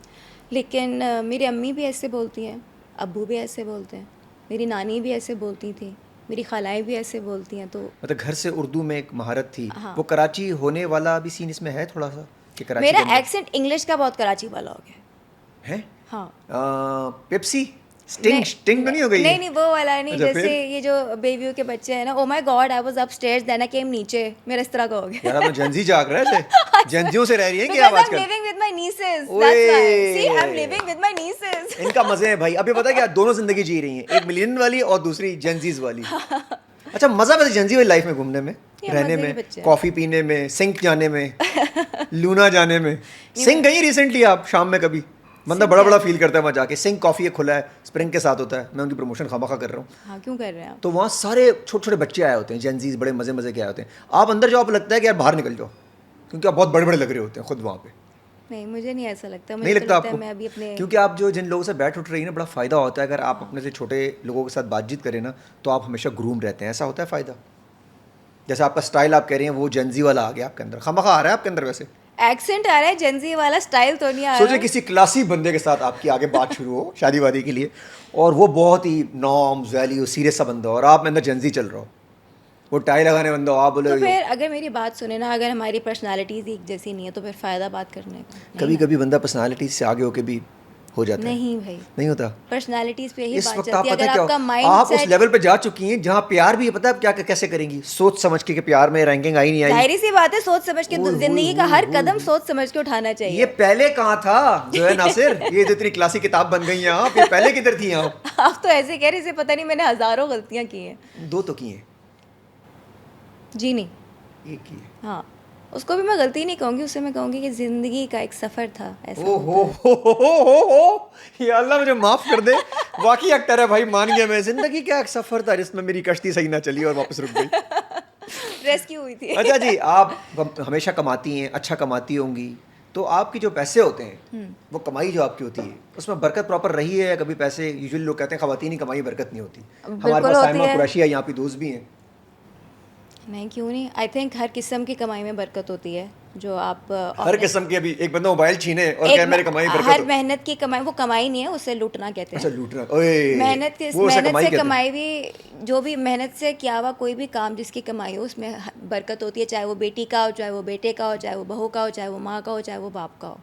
लेकिन मेरी अम्मी भी ऐसे बोलती हैं, अब्बू भी ऐसे बोलते हैं, मेरी नानी भी ऐसे बोलती थी, मेरी खालाएँ भी ऐसे बोलती हैं। तो मतलब घर से उर्दू में एक महारत थी। हाँ। वो कराची होने वाला भी सीन इसमें है थोड़ा सा, कि कराची मेरा के अंदर- एक्सेंट इंग्लिश का बहुत कराची वाला हो गया है? हाँ। पेप्सी स्टिंग स्टिंग तो नहीं हो गई? नहीं नहीं, वो वाला नहीं। अच्छा, जैसे फिर? ये जो बेबियों के बच्चे हैं ना, oh my God, I was upstairs then I came नीचे, मेरा इस तरह का हो गया। यार, आप जेंजी जाग रहे थे, जेंजियों से रह रही हैं कि आप Because I'm आजकल? living with my nieces, ओए। that's why. See, I'm living with my nieces. इनका मजे है भाई। अभी पता है क्या, दोनों जिंदगी जी रही हैं, एक मिलियन वाली और दूसरी जेंजीज वाली। अच्छा, मजा वैसे जेंजी वाली लाइफ में घूमने में, ये रहने मजे के में, बच्चे हैं। कॉफी पीने में, सिंक जाने में, लूना जाने में। सिंक गई रिसेंटली आप शाम में कभी? बंदा बड़ा बड़ा फील करता है वहाँ जाके। सिंक कॉफ़ी एक खुला है, स्प्रिंग के साथ होता है, मैं उनकी प्रमोशन खामखा कर रहा हूँ। हाँ, क्यों कर रहे हैं आप? तो वहाँ सारे छोटे छोटे बच्चे आए होते हैं, जेनजीज बड़े मज़े मज़े के आए होते हैं। आप अंदर जाओ, आपको लगता है कि यार बाहर निकल जाओ, क्योंकि आप बहुत बड़े बड़े लग रहे होते हैं खुद वहाँ पे। नहीं, मुझे नहीं ऐसा लगता। नहीं मुझे तो लगता लगता है आपको? मैं अभी अपने क्योंकि आप जो जिन लोगों से बैठ उठ रही हैं ना, बड़ा फ़ायदा होता है अगर आप अपने से छोटे लोगों के साथ बातचीत करें ना, तो आप हमेशा ग्रूम रहते हैं, ऐसा होता है फ़ायदा। जैसे आपका स्टाइल आप कह रही हैं वो जेनजी वाला आ गया आपके अंदर, खामखा आ रहा है आपके अंदर वैसे। एक्सेंट आ रहा है, जेंजी वाला स्टाइल तो नहीं आ सोचिए रहा। किसी क्लासी बंदे के साथ आपकी आगे बात शुरू हो शादी वादी के लिए, और वो बहुत ही नॉर्म्स वैल्यू सीरियस सा बंदा हो, और आप में अंदर जेनजी चल रहा हो, वो टाई लगाने बंदा हो, आप बोले तो यो। फिर अगर मेरी बात सुने ना, अगर हमारी पर्सनालिटीज एक जैसी नहीं है तो फिर फ़ायदा बात करने का नहीं कभी ना। कभी बंदा पर्सनालिटी से आगे होके भी हो जाता है। नहीं भाई, नहीं होता। पर्सनालिटीज पे यही इस बात वक्त चलती आप है। पता अगर है क्या आपका हो? माइंड आप उस सेट, लेवल पे जा चुकी हैं जहाँ प्यार भी है, पता है आप क्या कैसे करेंगी, सोच समझ के कि प्यार में रैंकिंग आई नहीं आई। जाहिर सी बात है, सोच समझ के ओए होए जिंदगी का होए हर होए कदम होए। सोच समझ के उठाना ये चाहिए। पहले कहाँ था जो है नासिर, ये जो इतनी क्लासी किताब बन गई हैं आप, ये पहले किधर थी आप? आप तो ऐसे कह रहे इसे पता नहीं, मैंने हज़ारों गलतियां की हैं। दो तो की हैं, जी नहीं, एक की है। हाँ, उसको भी मैं गलती नहीं कहूँगी, उससे मैं कहूँगी कि ज़िंदगी का एक सफ़र था, ऐसा ओ होता है। हो, ये अल्लाह मुझे माफ कर दे। वाकई एक्टर है भाई, मान गया मैं। जिंदगी क्या एक सफर था जिसमें मेरी कश्ती सही ना चली और वापस रुक गई। रेस्क्यू हुई थी। अच्छा जी, आप हमेशा कमाती हैं, अच्छा कमाती होंगी, तो आपके जो पैसे होते हैं वो कमाई जो आपकी होती है उसमें बरकत प्रॉपर रही है? कभी पैसे, यूजुअली लोग कहते हैं खवातीन की कमाई बरकत नहीं होती। हमारे बिल्कुल पास होती साइमा है। कुरैशी है, यहाँ पे दोस्त भी हैं। नहीं, क्यों नहीं, आई थिंक हर किस्म की कमाई में बरकत होती है। जो आप हर किस्म की, अभी एक बंदा मोबाइल छीने और कहे मेरी कमाई बरकत हर हो। मेहनत की कमाई, वो कमाई नहीं है, उसे लूटना कहते अच्छा हैं। लूटना, ओए वो उसे मेहनत कमाई से कहते हैं। कमाई भी, जो भी मेहनत से किया हुआ कोई भी काम जिसकी कमाई हो उसमें बरकत होती है, चाहे वो बेटी का हो, चाहे वो बेटे का हो, चाहे वो बहू का हो, चाहे वो माँ का हो, चाहे वो बाप का हो।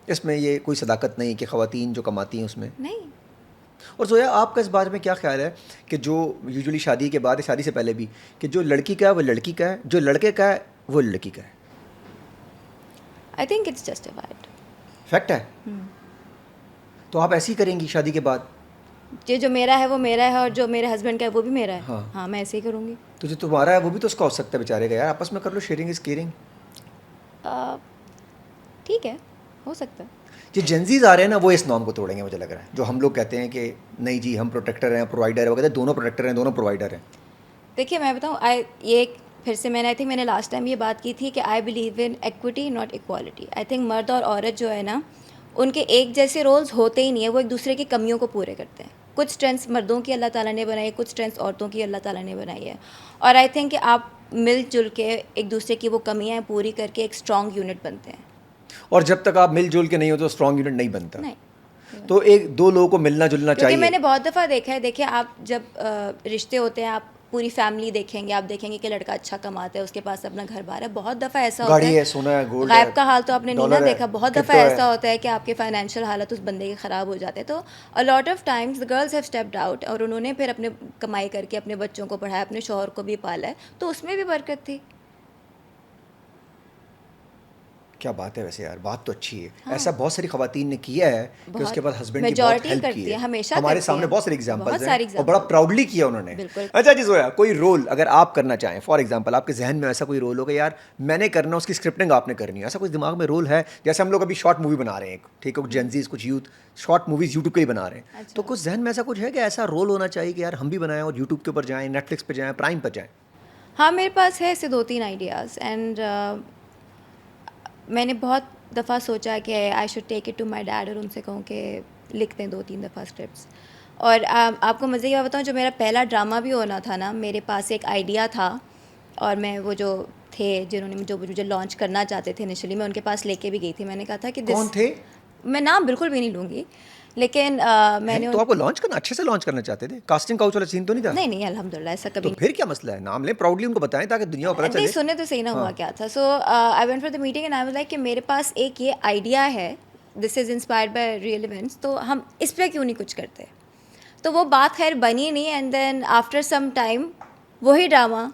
इसमें ये कोई सदाकत नहीं कि खवातीन जो कमाती हैं उसमें। नहीं, और जोया, आपका इस बारे में क्या ख्याल है कि जो यूजुअली शादी के बाद, शादी से पहले भी, कि जो लड़की का है वो लड़की का है, जो लड़के का है वो लड़की का है? I think it's justified. Fact है। तो आप ऐसे ही करेंगी शादी के बाद? ये जो मेरा है वो मेरा है, और जो मेरे हस्बैंड का है वो भी मेरा है। हाँ। हाँ, मैं ऐसे ही करूँगी। तो जो तुम्हारा है वो भी तो उसका हो सकता है बेचारे का, यार आपस में कर लो, शेयरिंग इज केयरिंग। ठीक है, हो सकता है। जो जेंजीज आ रहे हैं ना, वो इस नॉर्म को तोड़ेंगे मुझे लग रहा है। जो हम लोग कहते हैं कि नहीं जी हम प्रोटेक्टर हैं, प्रोवाइडर है, वो कहते हैं दोनों प्रोटेक्टर हैं, दोनों प्रोवाइडर हैं। देखिए मैं बताऊँ, ये फिर से मैंने, आई थिंक मैंने लास्ट टाइम ये बात की थी कि I believe in equity not equality. I think मर्द और औरत जो है ना, उनके एक जैसे रोल्स होते ही नहीं है, वो एक दूसरे की कमियों को पूरे करते हैं। कुछ स्ट्रेंथ्स मर्दों की अल्लाह ताला ने बनाई है, कुछ स्ट्रेंथ्स औरतों की अल्लाह ताला ने बनाई है, और आई थिंक कि आप मिलजुल के एक दूसरे की वो कमियाँ पूरी करके एक स्ट्रॉन्ग यूनिट बनते हैं। और जब तक आप मिलजुल के नहीं हो तो स्ट्रॉन्ग यूनिट नहीं बनता। नहीं, तो एक दो लोगों को मिलना जुलना क्योंकि चाहिए। मैंने बहुत दफ़ा देखा है, देखिए आप जब रिश्ते होते हैं, आप पूरी फैमिली देखेंगे, आप देखेंगे कि लड़का अच्छा कमाता है, उसके पास अपना घर बार है। बहुत दफ़ा ऐसा होता गाड़ी है, है, सोना है, गोल्ड गायब है, का हाल तो आपने नहीं ना डॉलर है, देखा। बहुत दफ़ा क्रिप्टो है। ऐसा होता है कि आपके फाइनेंशियल हालत उस बंदे के ख़राब हो जाते हैं। तो अ lot of times the girls have stepped out, और उन्होंने फिर अपने कमाई करके अपने बच्चों को पढ़ाया, अपने शौहर को भी पाला है, तो उसमें भी बरकत थी। क्या बात है वैसे यार, बात तो अच्छी है। हाँ। ऐसा बहुत सारी खवातीन ने किया है कि बहुत, उसके बाद हस्बैंड की बहुत मेजॉरिटी हेल्प करती की है, है। हमेशा हमारे करती सामने है। बहुत सारे एग्जांपल्स बहुत हैं सारे और बड़ा एग्जाम्पल। प्राउडली किया उन्होंने। बिल्कुल। अच्छा जी जोया, कोई रोल अगर आप करना चाहें, फॉर एग्जांपल आपके जहन में ऐसा कोई रोल हो कि यार मैंने करना, उसकी स्क्रिप्टिंग आपने करनी है, ऐसा कुछ दिमाग में रोल है? जैसे हम लोग अभी शॉर्ट मूवी बना रहे हैं, ठीक है, कुछ जेंजीज, कुछ यूथ शॉर्ट मूवीज यूट्यूब के ही बना रहे हैं, अच्छा। तो कुछ जहन में ऐसा कुछ है कि ऐसा रोल होना चाहिए कि यार हम भी बनाएं और यूट्यूब के ऊपर जाएं, नेटफ्लिक्स पे जाएं, प्राइम पर जाएं? हाँ, मेरे पास है ऐसे 2-3 आइडियाज़, एंड मैंने बहुत दफ़ा सोचा कि I should take it to my dad और उनसे कहूँ कि लिख दें 2-3 दफ़ा स्क्रिप्ट्स। और आपको मज़े की बात बताऊँ, जो मेरा पहला ड्रामा भी होना था ना, मेरे पास एक आइडिया था, और मैं वो जो थे जिन्होंने जो मुझे लॉन्च करना चाहते थे इनिशियली, मैं उनके पास लेके भी गई थी। मैंने कहा था कि कौन थे? मैं नाम बिल्कुल भी नहीं लूँगी, लेकिन मैंने तो आपको लॉन्च करना, अच्छे से लॉन्च करना चाहते थे? कास्टिंग काउच वाला सीन तो नहीं था? नहीं अल्हम्दुलिल्लाह ऐसा तो कभी फिर क्या मसला है? नाम लें, प्राउडली उनको बताएं ताकि दुनिया को पता नहीं। चले। सुने तो सही ना हुआ हाँ। क्या था। So I went for the meeting and I was like कि मेरे पास एक ये आइडिया है, this is inspired by real events, तो हम इस पर क्यों नहीं कुछ करते। तो वो बात खैर बनी नहीं, and then after some time वही ड्रामा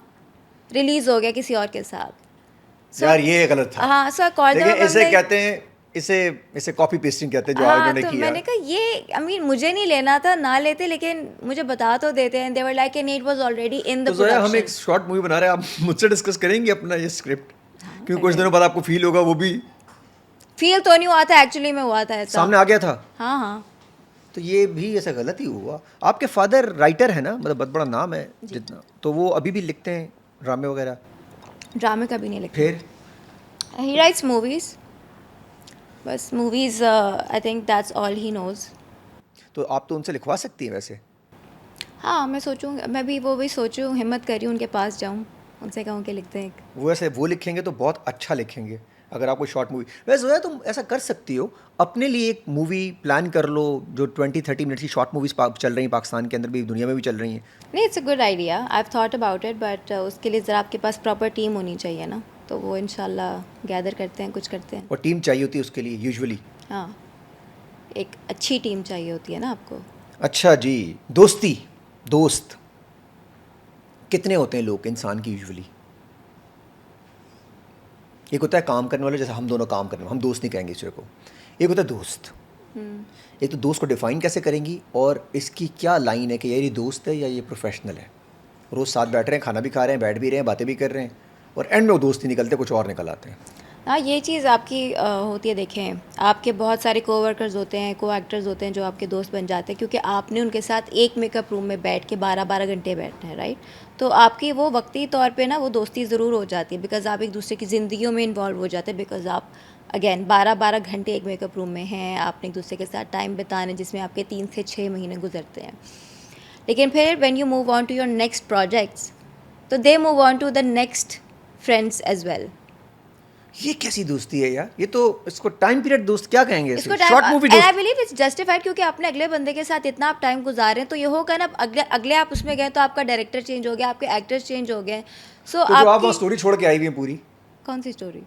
रिलीज़ हो गया किसी और के साथ। यार ये गलत था। हाँ, सो आई कॉल्ड देखिए देम, इसे कहते हैं, इसे कॉपी पेस्टिंग कहते हैं जो आज हाँ, उन्होंने तो किया। मैंने कहा ये आई मीन मुझे नहीं लेना था, ना लेते, लेकिन मुझे बता तो देते हैं। They were like and it was already in the तो जोया, हम एक प्रोडक्शन। शॉर्ट मूवी बना रहे हैं, आप मुझसे डिस्कस करेंगे अपना ये स्क्रिप्ट? क्योंकि कुछ दिनों बाद आपको फील होगा वो भी फील तो नहीं हुआ था, एक्चुअली में हुआ था ऐसा। सामने आ गया था? हाँ हाँ। तो ये भी ऐसा गलत ही हुआ। आपके फादर राइटर है ना, मतलब बहुत बड़ा नाम है जितना, तो वो अभी भी लिखते हैं ड्रामे वगैरह? ड्रामे कभी नहीं लिखा। फिर ही राइट्स मूवीज, बस movies, I think that's all he knows. तो आप तो उनसे लिखवा सकती हैं वैसे। हाँ, मैं सोचूँ, मैं भी वो भी सोचूँ, हिम्मत करी उनके पास जाऊँ, उनसे कहूँ कि लिखते हैं एक। वो ऐसे वो लिखेंगे तो बहुत अच्छा लिखेंगे। अगर आप कोई शॉर्ट मूवी, वैसे जोया तुम ऐसा कर सकती हो, अपने लिए एक मूवी प्लान कर लो, जो 20-30 मिनट की शॉर्ट मूवीज चल रही हैं पाकिस्तान के अंदर भी, दुनिया में भी चल रही हैं। नहीं, it's a good idea, I have thought about it, but उसके लिए ज़रा आपके पास प्रॉपर टीम होनी चाहिए ना, तो वो इंशाल्लाह गैदर करते हैं, कुछ करते हैं। और टीम चाहिए होती है उसके लिए यूजुअली। हाँ, एक अच्छी टीम चाहिए होती है ना आपको। अच्छा जी, दोस्ती, दोस्त कितने होते हैं लोग इंसान की यूजुअली? एक होता है काम करने वाले, जैसे हम दोनों काम करने वाले, हम दोस्त नहीं कहेंगे दूसरे को। एक होता है दोस्त। एक तो दोस्त को डिफाइन कैसे करेंगी, और इसकी क्या लाइन है कि यार ये दोस्त है या ये प्रोफेशनल है? रोज़ साथ बैठ रहे हैं, खाना भी खा रहे हैं, बैठ भी रहे हैं, बातें भी कर रहे हैं, और एंड में वो दोस्त ही निकलते कुछ और निकल आते हैं। हाँ, ये चीज़ आपकी होती है। देखें, आपके बहुत सारे कोवर्कर्स होते हैं, को एक्टर्स होते हैं जो आपके दोस्त बन जाते हैं, क्योंकि आपने उनके साथ एक मेकअप रूम में बैठ के 12-12 घंटे बैठना है, राइट? तो आपकी वो वक्ती तौर पे ना वो दोस्ती ज़रूर हो जाती है, बिकॉज़ आप एक दूसरे की ज़िंदगियों में इन्वॉल्व हो जाते हैं, बिकॉज़ आप अगेन 12-12 घंटे एक मेकअप रूम में हैं, आपने एक दूसरे के साथ टाइम बिताना है, जिसमें आपके 3 से 6 महीने गुजरते हैं। लेकिन फिर when you move on to your next projects, तो they move on to the next friends as well. ये कैसी दोस्ती है यार? ये तो इसको टाइम पीरियड दोस्त क्या कहेंगे? इसको शॉर्ट मूवी आई दोस्त। बिलीव इट्स जस्टिफाइड, क्योंकि आपने अगले बंदे के साथ इतना आप टाइम गुजार रहे हैं, तो ये होगा ना, अगले अगले आप उसमें गए तो आपका डायरेक्टर चेंज हो गया, आपके एक्टर्स चेंज हो गए, सो तो जो आप वहाँ आपकी स्टोरी छोड़ के आई हुई हैं पूरी, कौन सी स्टोरी?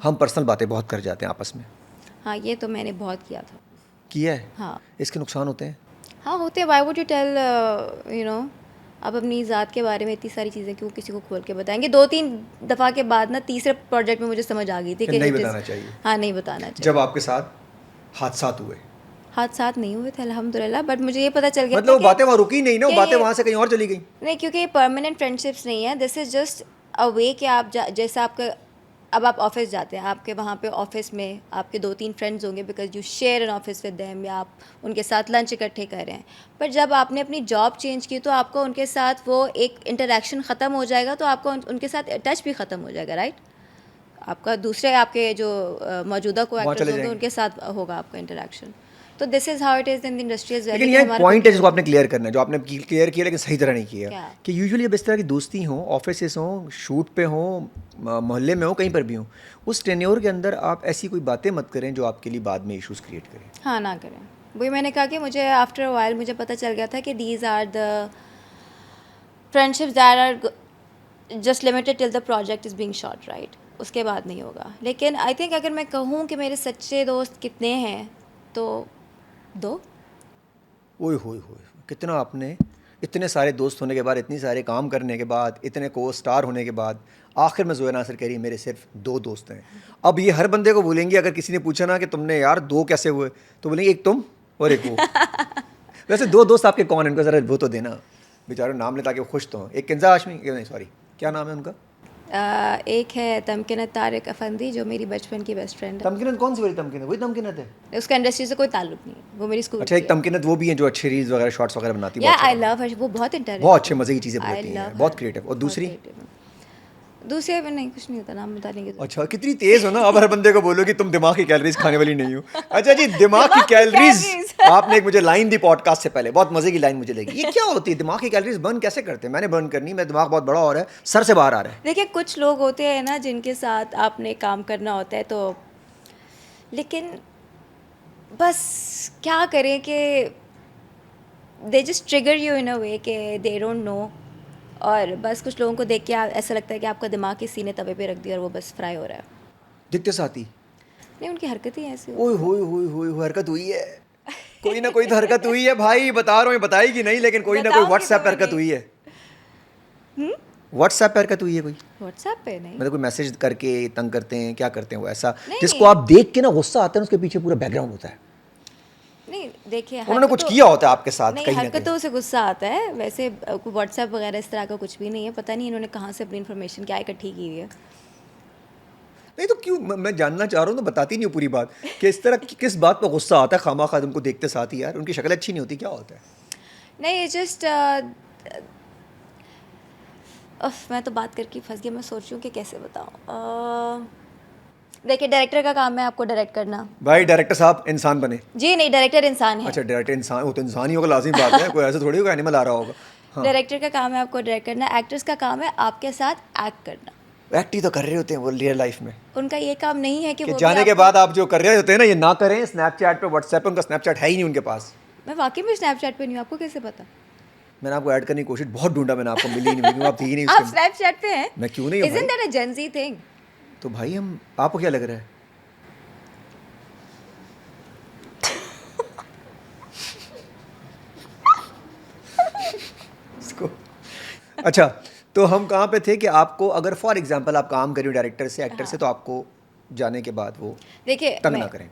हम पर्सनल बातें बहुत कर जाते हैं आपस में। हाँ, ये तो मैंने बहुत किया था। किया है? हाँ इसके नुकसान होते हैं? हाँ, होते हैं। Why would you tell, you know, आप अपनी ज़ात के बारे में इतनी सारी चीज़ें क्यों किसी को खोल के बताएंगे? 2-3 दफ़ा के बाद ना, तीसरे प्रोजेक्ट में मुझे समझ आ गई थी कि कि नहीं it is- बताना चाहिए। हाँ, नहीं बताना चाहिए। जब आपके साथ हादसात हुए, हादसात नहीं हुए थे अल्हम्दुलिल्लाह, बट मुझे ये पता चल गया मतलब वो था बातें वहाँ रुकी नहीं ना, वो कि बातें ये- वहाँ से कहीं और चली गई। नहीं, क्योंकि ये परमानेंट फ्रेंडशिप्स नहीं है, this is just a way कि आप जैसे आपका, अब आप ऑफिस जाते हैं, आपके वहाँ पे ऑफिस में आपके 2-3 फ्रेंड्स होंगे, because you share an office with them, या आप उनके साथ लंच इकट्ठे कर रहे हैं। पर जब आपने अपनी जॉब चेंज की, तो आपका उनके साथ वो एक इंटरेक्शन ख़त्म हो जाएगा, तो आपका उनके साथ टच भी ख़त्म हो जाएगा, राइट? आपका दूसरे आपके जो मौजूदा को वहाँ एक्टर्स चले होंगे, जाएंगे। उनके साथ होगा आपका इंटरेक्शन। तो this is how it is in the industry as well. लेकिन ये एक पॉइंट है जिसको आपने क्लियर करना है, जो आपने क्लियर किया लेकिन सही तरह नहीं किया, क्या? कि यूजुअली अब इस तरह की दोस्ती हो, ऑफिसेस हो, शूट पे हो, मोहल्ले में हो, कहीं पर भी हो, उस टेन्योर के अंदर आप ऐसी कोई बातें मत करें जो आपके लिए बाद में इश्यूज क्रिएट करें। हाँ, ना करें। वही मैंने कहा कि मुझे आफ्टर अ वाइल मुझे पता चल गया था कि these are the friendships that are just limited till the project is being shot, right? उसके बाद नहीं होगा। लेकिन आई थिंक अगर मैं कहूँ कि मेरे सच्चे दोस्त कितने हैं, तो 2। ओए होए होए, कितना आपने, इतने सारे दोस्त होने के बाद, इतनी सारे काम करने के बाद, इतने को स्टार होने के बाद, आखिर में जोया नासिर कह रही है मेरे सिर्फ 2 दोस्त हैं। अब ये हर बंदे को बोलेंगी, अगर किसी ने पूछा ना कि तुमने यार 2 कैसे हुए, तो बोलेंगे एक तुम और एक वो। वैसे 2 दोस्त आपके कौन हैं? उनको ज़रा वो तो देना, बेचारों नाम ले ताकि वो खुश तो हों। एक किंजा हाशमी, नहीं सॉरी, क्या नाम है उनका? एक है तमकिनत तारिक अफंदी, जो मेरी बचपन की बेस्ट फ्रेंड है। तमकिनत कौन सी वाली तमकिनत? वही तमकिनत है? उसका इंडस्ट्री से कोई ताल्लुक नहीं है, वो मेरी स्कूल अच्छा, एक तमकिनत वो भी है जो अच्छे रील्स वगैरह शॉर्ट्स वगैरह बनाती है, या बहुत आई अच्छा लव हर, वो बहुत इंटरेस्टिंग, बहुत अच्छे मज़े की चीज़ें I बोलती हैं, love बहुत her, क्रिएटिव। और बहुत दूसरी? creative है। दूसरे में नहीं, कुछ नहीं होता, नाम बताने की अच्छा, कितनी तेज हो ना, अब हर बंदे को बोलो कि तुम दिमाग की कैलोरीज खाने वाली नहीं हो। अच्छा जी, दिमाग की दिमाग की कैलोरीज, calories। आपने एक मुझे लाइन दी पॉडकास्ट से पहले, बहुत मजे की लाइन मुझे लगी। ये क्या होती है दिमाग की कैलोरीज? बर्न कैसे करते हैं? मैंने बर्न करनी, मेरा दिमाग बहुत बड़ा हो रहा है, सर से बाहर आ रहा है। देखिए, कुछ लोग होते हैं ना जिनके साथ आपने काम करना होता है, तो लेकिन बस क्या करें कि they just trigger you in a way कि दे डोंट नो, और बस कुछ लोगों को देख के ऐसा लगता है कि आपका दिमाग के सीने तवे पे रख दिया और वो बस फ्राई हो रहा है। दिखते साथी, नहीं, उनकी हरकतें ही ऐसी ओए होए होए होए, हरकत हुई है, कोई ना कोई तो हरकत हुई है भाई, बता रहा हूँ, बताएगी नहीं लेकिन कोई ना कोई बताऊंगी व्हाट्सएप तो पर हरकत नहीं। हुई है। व्हाट्सएप पर हरकत हुई है कोई? व्हाट्सएप पे नहीं। मतलब कोई मैसेज करके तंग करते हैं, क्या करते हैं वो ऐसा नहीं, जिसको नहीं। आप देख के ना गुस्सा आता है, उसके पीछे पूरा बैकग्राउंड होता है, नहीं, देखिए, उन्होंने कुछ किया होता है आपके साथ नहीं, कहीं ना हरकतों से गुस्सा आता है। वैसे व्हाट्सएप वगैरह इस तरह का कुछ भी नहीं है, पता नहीं इन्होंने कहाँ से अपनी इन्फॉर्मेशन क्या इकट्ठी की हुई है। नहीं तो क्यों, मैं जानना चाह रहा हूँ, तो बताती नहीं हूँ पूरी बात कि इस तरह किस बात पर गुस्सा आता है खामा खा तुमको देखते साथ ही? यार उनकी शक्ल अच्छी नहीं होती, क्या होता है? नहीं, जस्ट मैं तो बात करके फंस गई, मैं सोच रही हूँ कि कैसे बताऊँ। देखिए, डायरेक्टर का काम है आपको डायरेक्ट करना। भाई डायरेक्टर साहब इंसान बने। जी नहीं, डायरेक्टर इंसान है। अच्छा डायरेक्टर इंसान, वो तो इंसान ही होगा, लाजिम बात है, कोई ऐसे थोड़ी होगा एनिमल आ रहा होगा। हाँ, डायरेक्टर का काम है आपको डायरेक्ट करना, एक्टर्स का काम है आपके साथ एक्ट करना। एक्ट ही तो कर रहे होते हैं वो रियल लाइफ में, उनका ये काम नहीं है कि कि वो जाने भी के आपको, बाद आप जो कर रहे होते हैं ना, ये ना करें। स्नैपचैट पे, व्हाट्सएप पे, उनका स्नैपचैट है ही नहीं उनके पास। मैं वाकई में स्नैपचैट पे नहीं हूँ, आपको कैसे पता? मैंने आपको ऐड करने की कोशिश बहुत ढूंढा, मैंने आपको मिली नहीं, क्योंकि आप थी ही नहीं उसके आप अंदर। स्नैपचैट पे हैं? मैं क्यों नहीं हूँ Isn't भाई? that a Gen Z thing? तो भाई हम, आपको क्या लग रहा है? इसको अच्छा, तो हम कहाँ पे थे कि आपको अगर फॉर एग्जांपल आप काम करें डायरेक्टर से, एक्टर से, तो आपको जाने के बाद वो देखिए, तंग ना करें।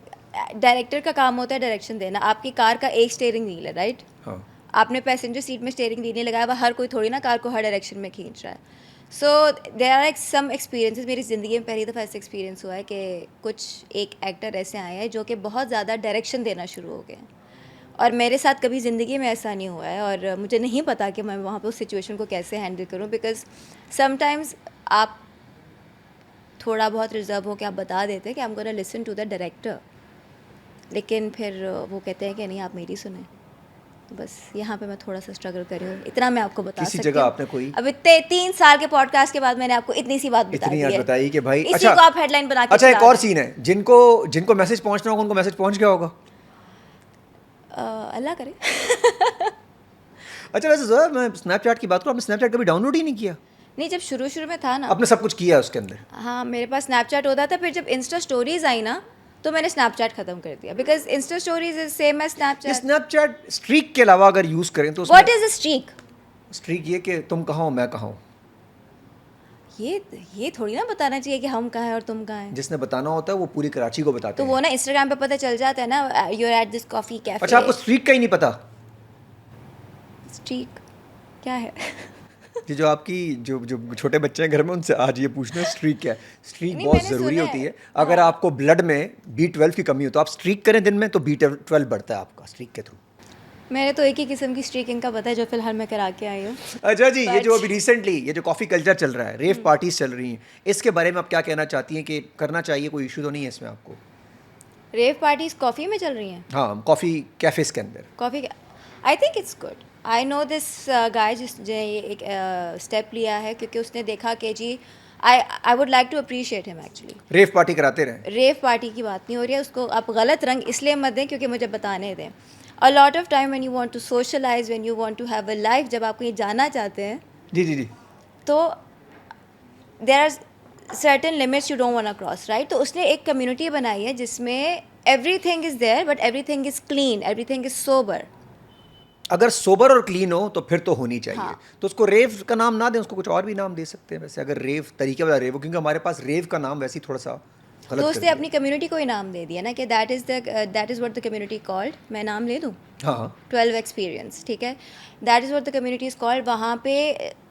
डायरेक्टर का काम होता है डायरेक्शन देना। आपकी कार का एक स्टीयरिंग व्हील है, राइट? हाँ, आपने पैसेंजर सीट में स्टीयरिंग व्हील नहीं लगाया हुआ, हर कोई थोड़ी ना कार को हर डायरेक्शन में खींच रहा है। So there are some experiences, मेरी ज़िंदगी में पहली दफ़ा ऐसा एक्सपीरियंस हुआ है कि कुछ एक एक्टर ऐसे आए हैं जो कि बहुत ज़्यादा डायरेक्शन देना शुरू हो गए हैं, और मेरे साथ कभी ज़िंदगी में ऐसा नहीं हुआ है, और मुझे नहीं पता कि मैं वहाँ पे उस सिचुएशन को कैसे हैंडल करूँ, बिकॉज समटाइम्स आप थोड़ा बहुत रिजर्व हो के आप बता देते हैं कि I am gonna listen to the director, लेकिन फिर वो कहते हैं कि नहीं, आप मेरी सुने। तो बस यहाँ पे मैं थोड़ा सा स्ट्रगल कर रही हूँ, इतना मैं आपको बता किसी सकती जगह हूँ। आपने कोई अब इतने 3 साल के पॉडकास्ट के बाद मैंने आपको इतनी सी बात बता इतनी दी याद है, बताई कि भाई, इसी अच्छा को आप हेडलाइन बना के अच्छा, एक चला और दें। सीन है, जिनको जिनको मैसेज पहुंचना होगा उनको मैसेज पहुंच गया होगा। अल्लाह करे। अच्छा वैसे जोया, मैं स्नैपचैट की बात करूँ, आपने स्नैपचैट कभी डाउनलोड ही नहीं किया? नहीं, जब शुरू शुरू में था ना, आपने सब कुछ किया है उसके अंदर? हाँ मेरे पास स्नैपचैट होता था, फिर जब इंस्टा स्टोरीज आई ना तो मैंने स्नैपचैट ख़त्म कर दिया, because Insta stories is same as ये स्नैपचैट। स्नैपचैट स्ट्रीक के अलावा अगर यूज़ करें तो उसमें what is a streak? Streak ये कि तुम कहाँ हो मैं कहाँ हूँ। ये थोड़ी ना बताना चाहिए कि हम कहाँ हैं और तुम कहाँ हैं। जिसने बताना होता है वो पूरी कराची को बताते तो हैं। वो ना इंस्टाग्राम पे पता चल जाता है ना, you're at this coffee cafe. अच्छा, आपको स्ट्रीक का ही नहीं पता? स्ट्रीक क्या है? ये जो आपकी जो जो छोटे बच्चे हैं घर में, उनसे आज ये पूछना स्ट्रीक क्या है। स्ट्रीक नहीं, बहुत मैंने ज़रूरी सुना होती है। है। अगर आपको ब्लड में B12 की कमी हो तो आप स्ट्रीक करें दिन में, तो B12 बढ़ता है आपका स्ट्रीक के थ्रू। मैंने तो एक ही किस्म की स्ट्रीकिंग का पता है जो फिलहाल मैं करा के आई हूँ। अच्छा जी, ये जो But- अभी रिसेंटली ये जो कॉफ़ी कल्चर चल रहा है, रेव पार्टीज चल रही हैं, इसके बारे में आप क्या कहना चाहती हैं कि करना चाहिए, कोई इशू तो नहीं है इसमें आपको? रेव पार्टीज कॉफ़ी में चल रही हैं? हाँ, कॉफ़ी कैफ़ेज़ के अंदर। Coffee, I think it's good. I know this guy जिसने ये एक स्टेप लिया है, क्योंकि उसने देखा कि जी I would like to appreciate him actually. Rave party कराते रहें। रेव पार्टी की बात नहीं हो रही है, उसको आप गलत रंग इसलिए मत दें क्योंकि मुझे बताने दें। A lot of time when you want to socialize, when you want to have a life, जब आप कहीं जाना चाहते हैं जी जी जी। तो there are certain limits you don't want to cross, right? तो उसने एक कम्युनिटी बनाई है जिसमें everything is there but everything is clean, everything is sober. अगर सोबर और क्लीन हो तो फिर तो होनी चाहिए। हाँ। तो उसको रेव का नाम ना दें, उसको कुछ और भी नाम दे सकते हैं वैसे, अगर रेव तरीके वाला रेव हो, क्योंकि हमारे पास रेव का नाम वैसे ही थोड़ा सा गलत तो कर उसने दिया। अपनी कम्युनिटी को ही नाम दे दिया ना कि that is what the community called. मैं नाम ले दूँ? हाँ हाँ। 12 एक्सपीरियंस, ठीक है। That is what the community is called. वहाँ पे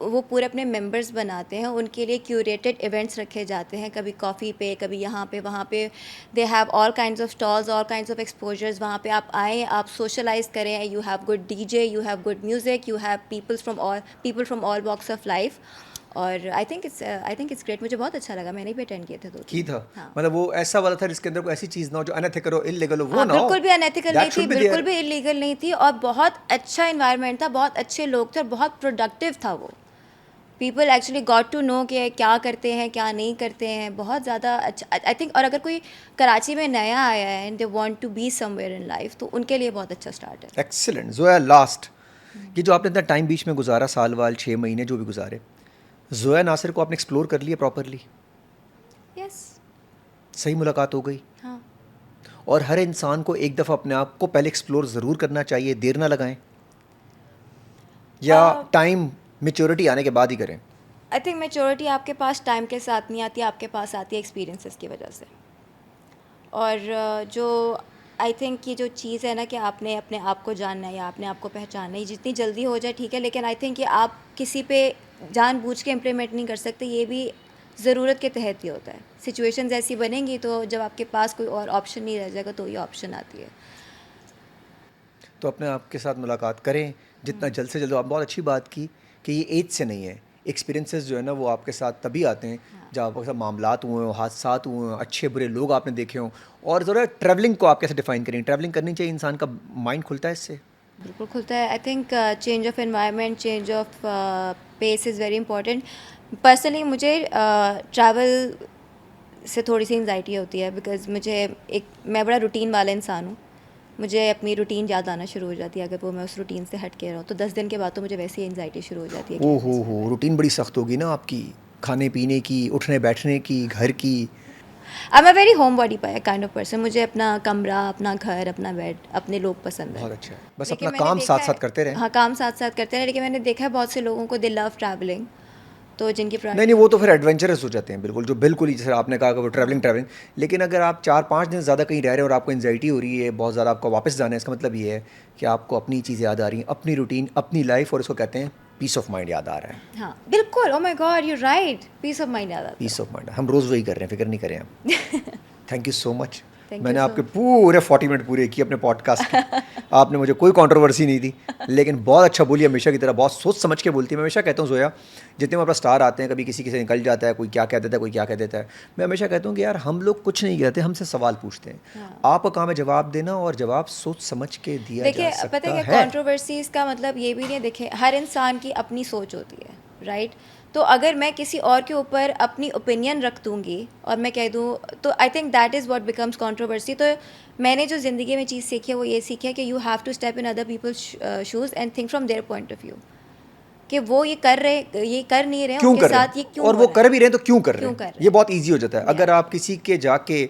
वो पूरे अपने मेंबर्स बनाते हैं, उनके लिए क्यूरेटेड इवेंट्स रखे जाते हैं, कभी कॉफ़ी पे, कभी यहाँ पे वहाँ पे। They have all kinds of stalls, all kinds of exposures. वहाँ पे आप आएँ, आप सोशलाइज करें, you have good DJ, you have good music, you have people from all walks of life. और आई थिंक इट्स ग्रेट। मुझे बहुत अच्छा लगा, मैंने भी अटेंड किए थे 2-3। की था हाँ। मतलब वो ऐसा वाला था जिसके अंदर कोई ऐसी चीज़ ना हो जो अनएथिकल हो, इलीगल हो, वो हाँ, ना हो। बिल्कुल भी अनएथिकल That नहीं थी, should be बिल्कुल there. भी इलीगल नहीं थी, और बहुत अच्छा इन्वायरमेंट था, बहुत अच्छे लोग थे और बहुत प्रोडक्टिव था वो। People actually got to know कि क्या करते हैं क्या नहीं करते हैं, बहुत ज़्यादा अच्छा आई थिंक। और अगर कोई कराची में नया आया है and they want to be somewhere in life, तो उनके लिए बहुत अच्छा स्टार्ट है। एक्सीलेंट। जोया, लास्ट, ये जो आपने इतना टाइम बीच में गुजारा, साल वाल 6 महीने जो भी गुजारे, जोया नासिर को आपने एक्सप्लोर कर लिया प्रॉपरली? यस। सही मुलाकात हो गई? हाँ। और हर इंसान को एक दफ़ा अपने आप को पहले एक्सप्लोर ज़रूर करना चाहिए, देर ना लगाएं, या टाइम मैच्योरिटी आने के बाद ही करें? आई थिंक मैच्योरिटी आपके पास टाइम के साथ नहीं आती, आपके पास आती है एक्सपीरियंसेस की वजह से। और जो आई थिंक ये जो चीज़ है ना कि आपने अपने आप को जानना है या अपने आप को पहचानना है, जितनी जल्दी हो जाए ठीक है, लेकिन आई थिंक ये आप किसी पे जानबूझ के इम्प्लीमेंट नहीं कर सकते, ये भी ज़रूरत के तहत ही होता है। सिचुएशंस ऐसी बनेंगी तो जब आपके पास कोई और ऑप्शन नहीं रह जाएगा तो ये ऑप्शन आती है। तो अपने आप के साथ मुलाकात करें जितना जल्द से जल्द। आप बहुत अच्छी बात की कि ये एज से नहीं है, एक्सपीरियंसेस जो है ना वो आपके साथ तभी आते हैं जब आपके साथ मामलात हुए हों, हादसात हुए हों, अच्छे बुरे लोग आपने देखे हों। और ज़रा ट्रैवलिंग को आप कैसे डिफ़ाइन करें? ट्रैवलिंग करनी चाहिए, इंसान का माइंड खुलता है इससे। बिल्कुल खुलता है। I think change of environment, change of pace is very important. Personally मुझे ट्रैवल से थोड़ी सी एंजाइटी होती है बिकॉज़ मैं बड़ा रूटीन वाला इंसान हूँ। मुझे अपनी रूटीन याद आना शुरू हो जाती है अगर वो मैं उस रूटीन से हट के रहूँ तो 10 दिन के बाद तो मुझे वैसे ही एंजाइटी शुरू हो जाती है कि ओ हो, रूटीन बड़ी सख्त होगी ना आपकी, खाने पीने की, उठने बैठने की, घर की। I am a very home body kind of person. मुझे अपना कमरा, अपना घर, अपना बेड, अपने लोग पसंद है। बहुत अच्छा है, बस लेकिन अपना मैंने काम देखा साथ है- साथ करते रहें। हाँ, काम साथ साथ करते हैं, लेकिन मैंने देखा है बहुत से लोगों को दे लव ट्रैवलिंग, तो जिनकी नहीं वो तो फिर एडवेंचरस हो जाते हैं बिल्कुल, जो बिल्कुल ही जैसे आपने कहा कि वो ट्रैवलिंग। लेकिन अगर आप 4-5 दिन ज़्यादा कहीं रह रहे हैं और आपको एंजाइटी हो रही है बहुत ज़्यादा, आपको वापस जाना है, इसका मतलब ये है कि आपको अपनी चीज़ याद आ रही है, अपनी रूटीन, अपनी लाइफ, और इसको कहते हैं पीस ऑफ माइंड याद आ रहा है। हाँ बिल्कुल। Oh my God, you right, peace of mind याद आता है। पीस ऑफ माइंड हम रोज़ वही कर रहे हैं, फिक्र नहीं करें आप। Thank you so much. Thank मैंने you so आपके पूरे 40 मिनट पूरे किए अपने पॉडकास्ट के। आपने मुझे कोई कंट्रोवर्सी नहीं दी, लेकिन बहुत अच्छा बोली, हमेशा की तरह बहुत सोच समझ के बोलती है। मैं हमेशा कहता हूँ जोया, जितने हमारे पास स्टार आते हैं, कभी किसी से निकल जाता है, कोई क्या कह देता है, कोई क्या कह देता है, मैं हमेशा कहता हूँ कि यार हम लोग कुछ नहीं कहते, हमसे सवाल पूछते हैं। हाँ। आपका काम है जवाब देना, और जवाब सोच समझ के दिया जा देखिए सकता पता है कि है। कंट्रोवर्सीज का मतलब ये भी नहीं है। देखिए हर इंसान की अपनी सोच होती है, राइट? तो अगर मैं किसी और के ऊपर अपनी ओपिनियन रख दूंगी और मैं कह दूं, तो I think that is what becomes controversy. तो मैंने जो ज़िंदगी में चीज़ सीखी है वो ये सीखी है कि you have to step in other people's shoes and think from their point of view, कि वो ये कर नहीं रहे हैं, क्यों उनके कर रहे साथ ये हैं, क्यों और हो वो रहा कर है। भी रहे हैं तो क्यों कर रहे क्यों हैं, कर रहे ये बहुत ईजी हो जाता है। अगर आप किसी के जाके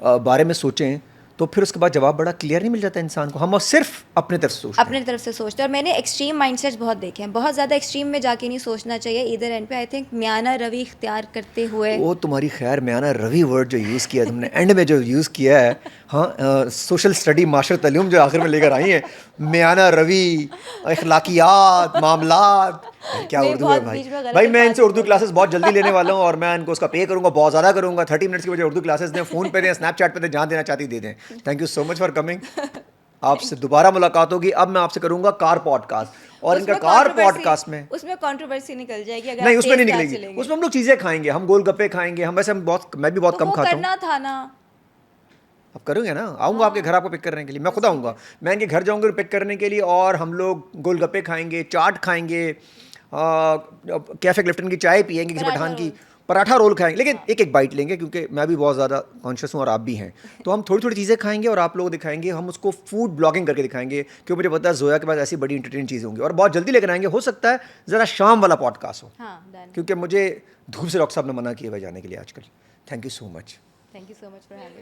बारे में सोचें तो फिर उसके बाद जवाब बड़ा क्लियर नहीं मिल जाता इंसान को। हम और सिर्फ अपने तरफ से सोचते हैं। अपने तरफ से सोचते हैं। और मैंने एक्सट्रीम माइंडसेट्स बहुत देखे हैं, बहुत ज़्यादा एक्सट्रीम में जाके नहीं सोचना चाहिए इधर एंड पे। आई थिंक म्याना रवि इख्तियार करते हुए वो तुम्हारी खैर, म्याना रवि वर्ड जो यूज़ किया तुमने एंड में, जो यूज़ किया है, हाँ, सोशल स्टडी मास्टर तलीम जो आखिर में लेकर आई है, म्याना रवि, अखलाकियात, मामलात, क्या मैं उर्दू है बहुत भाई। बीच में गलत भाई मैं इनसे अल्फाज उर्दू क्लासेस बहुत जल्दी लेने वाला हूँ, और मैं इनको उसका पे करूँगा, बहुत ज़्यादा करूँगा। 30 मिनट्स की वजह उर्दू क्लासेस दें, फ़ोन पे दें, स्नैपचैट पे दें, जहाँ देना चाहती दे दें। Thank you so much for coming. आपसे दोबारा मुलाकात होगी। अब मैं आपसे करूँगा कार पॉडकास्ट, और इनका कार पॉडकास्ट में उसमें कंट्रोवर्सी निकल जाएगी अगर नहीं, आप उसमें नहीं तेज कार निकलेगी। चलेंगे। उसमें हम लोग चीज़ें खाएंगे, हम गोलगप्पे खाएंगे, हम वैसे मैं भी बहुत तो कम वो खाता हूँ। करना था ना। अब करोगे ना, आऊँगा आपके घर आपको पिक करने के लिए, मैं खुद आऊँगा। मैं इनके घर जाऊँगा पिक करने के लिए, और हम लोग गोलगप्पे खाएंगे, चाट खाएंगे, कैफे क्लिफ्टन की चाय पियेंगे, किसी पराठा पठान की रोल। पराठा रोल खाएंगे, लेकिन एक एक बाइट लेंगे, क्योंकि मैं भी बहुत ज़्यादा कॉन्शियस हूँ और आप भी हैं। तो हम थोड़ी थोड़ी चीज़ें खाएंगे और आप लोग दिखाएंगे, हम उसको फूड ब्लॉगिंग करके दिखाएंगे, क्योंकि मुझे पता है जोया के पास ऐसी बड़ी इंटरटेन चीज़ें होंगी, और बहुत जल्दी लेकर आएंगे। हो सकता है ज़रा शाम वाला पॉडकास्ट हो, हाँ डन। क्योंकि मुझे धूप से डॉक्टर साहब ने मना किया हुआ जाने के लिए आजकल। Thank you so much. Thank you so much for having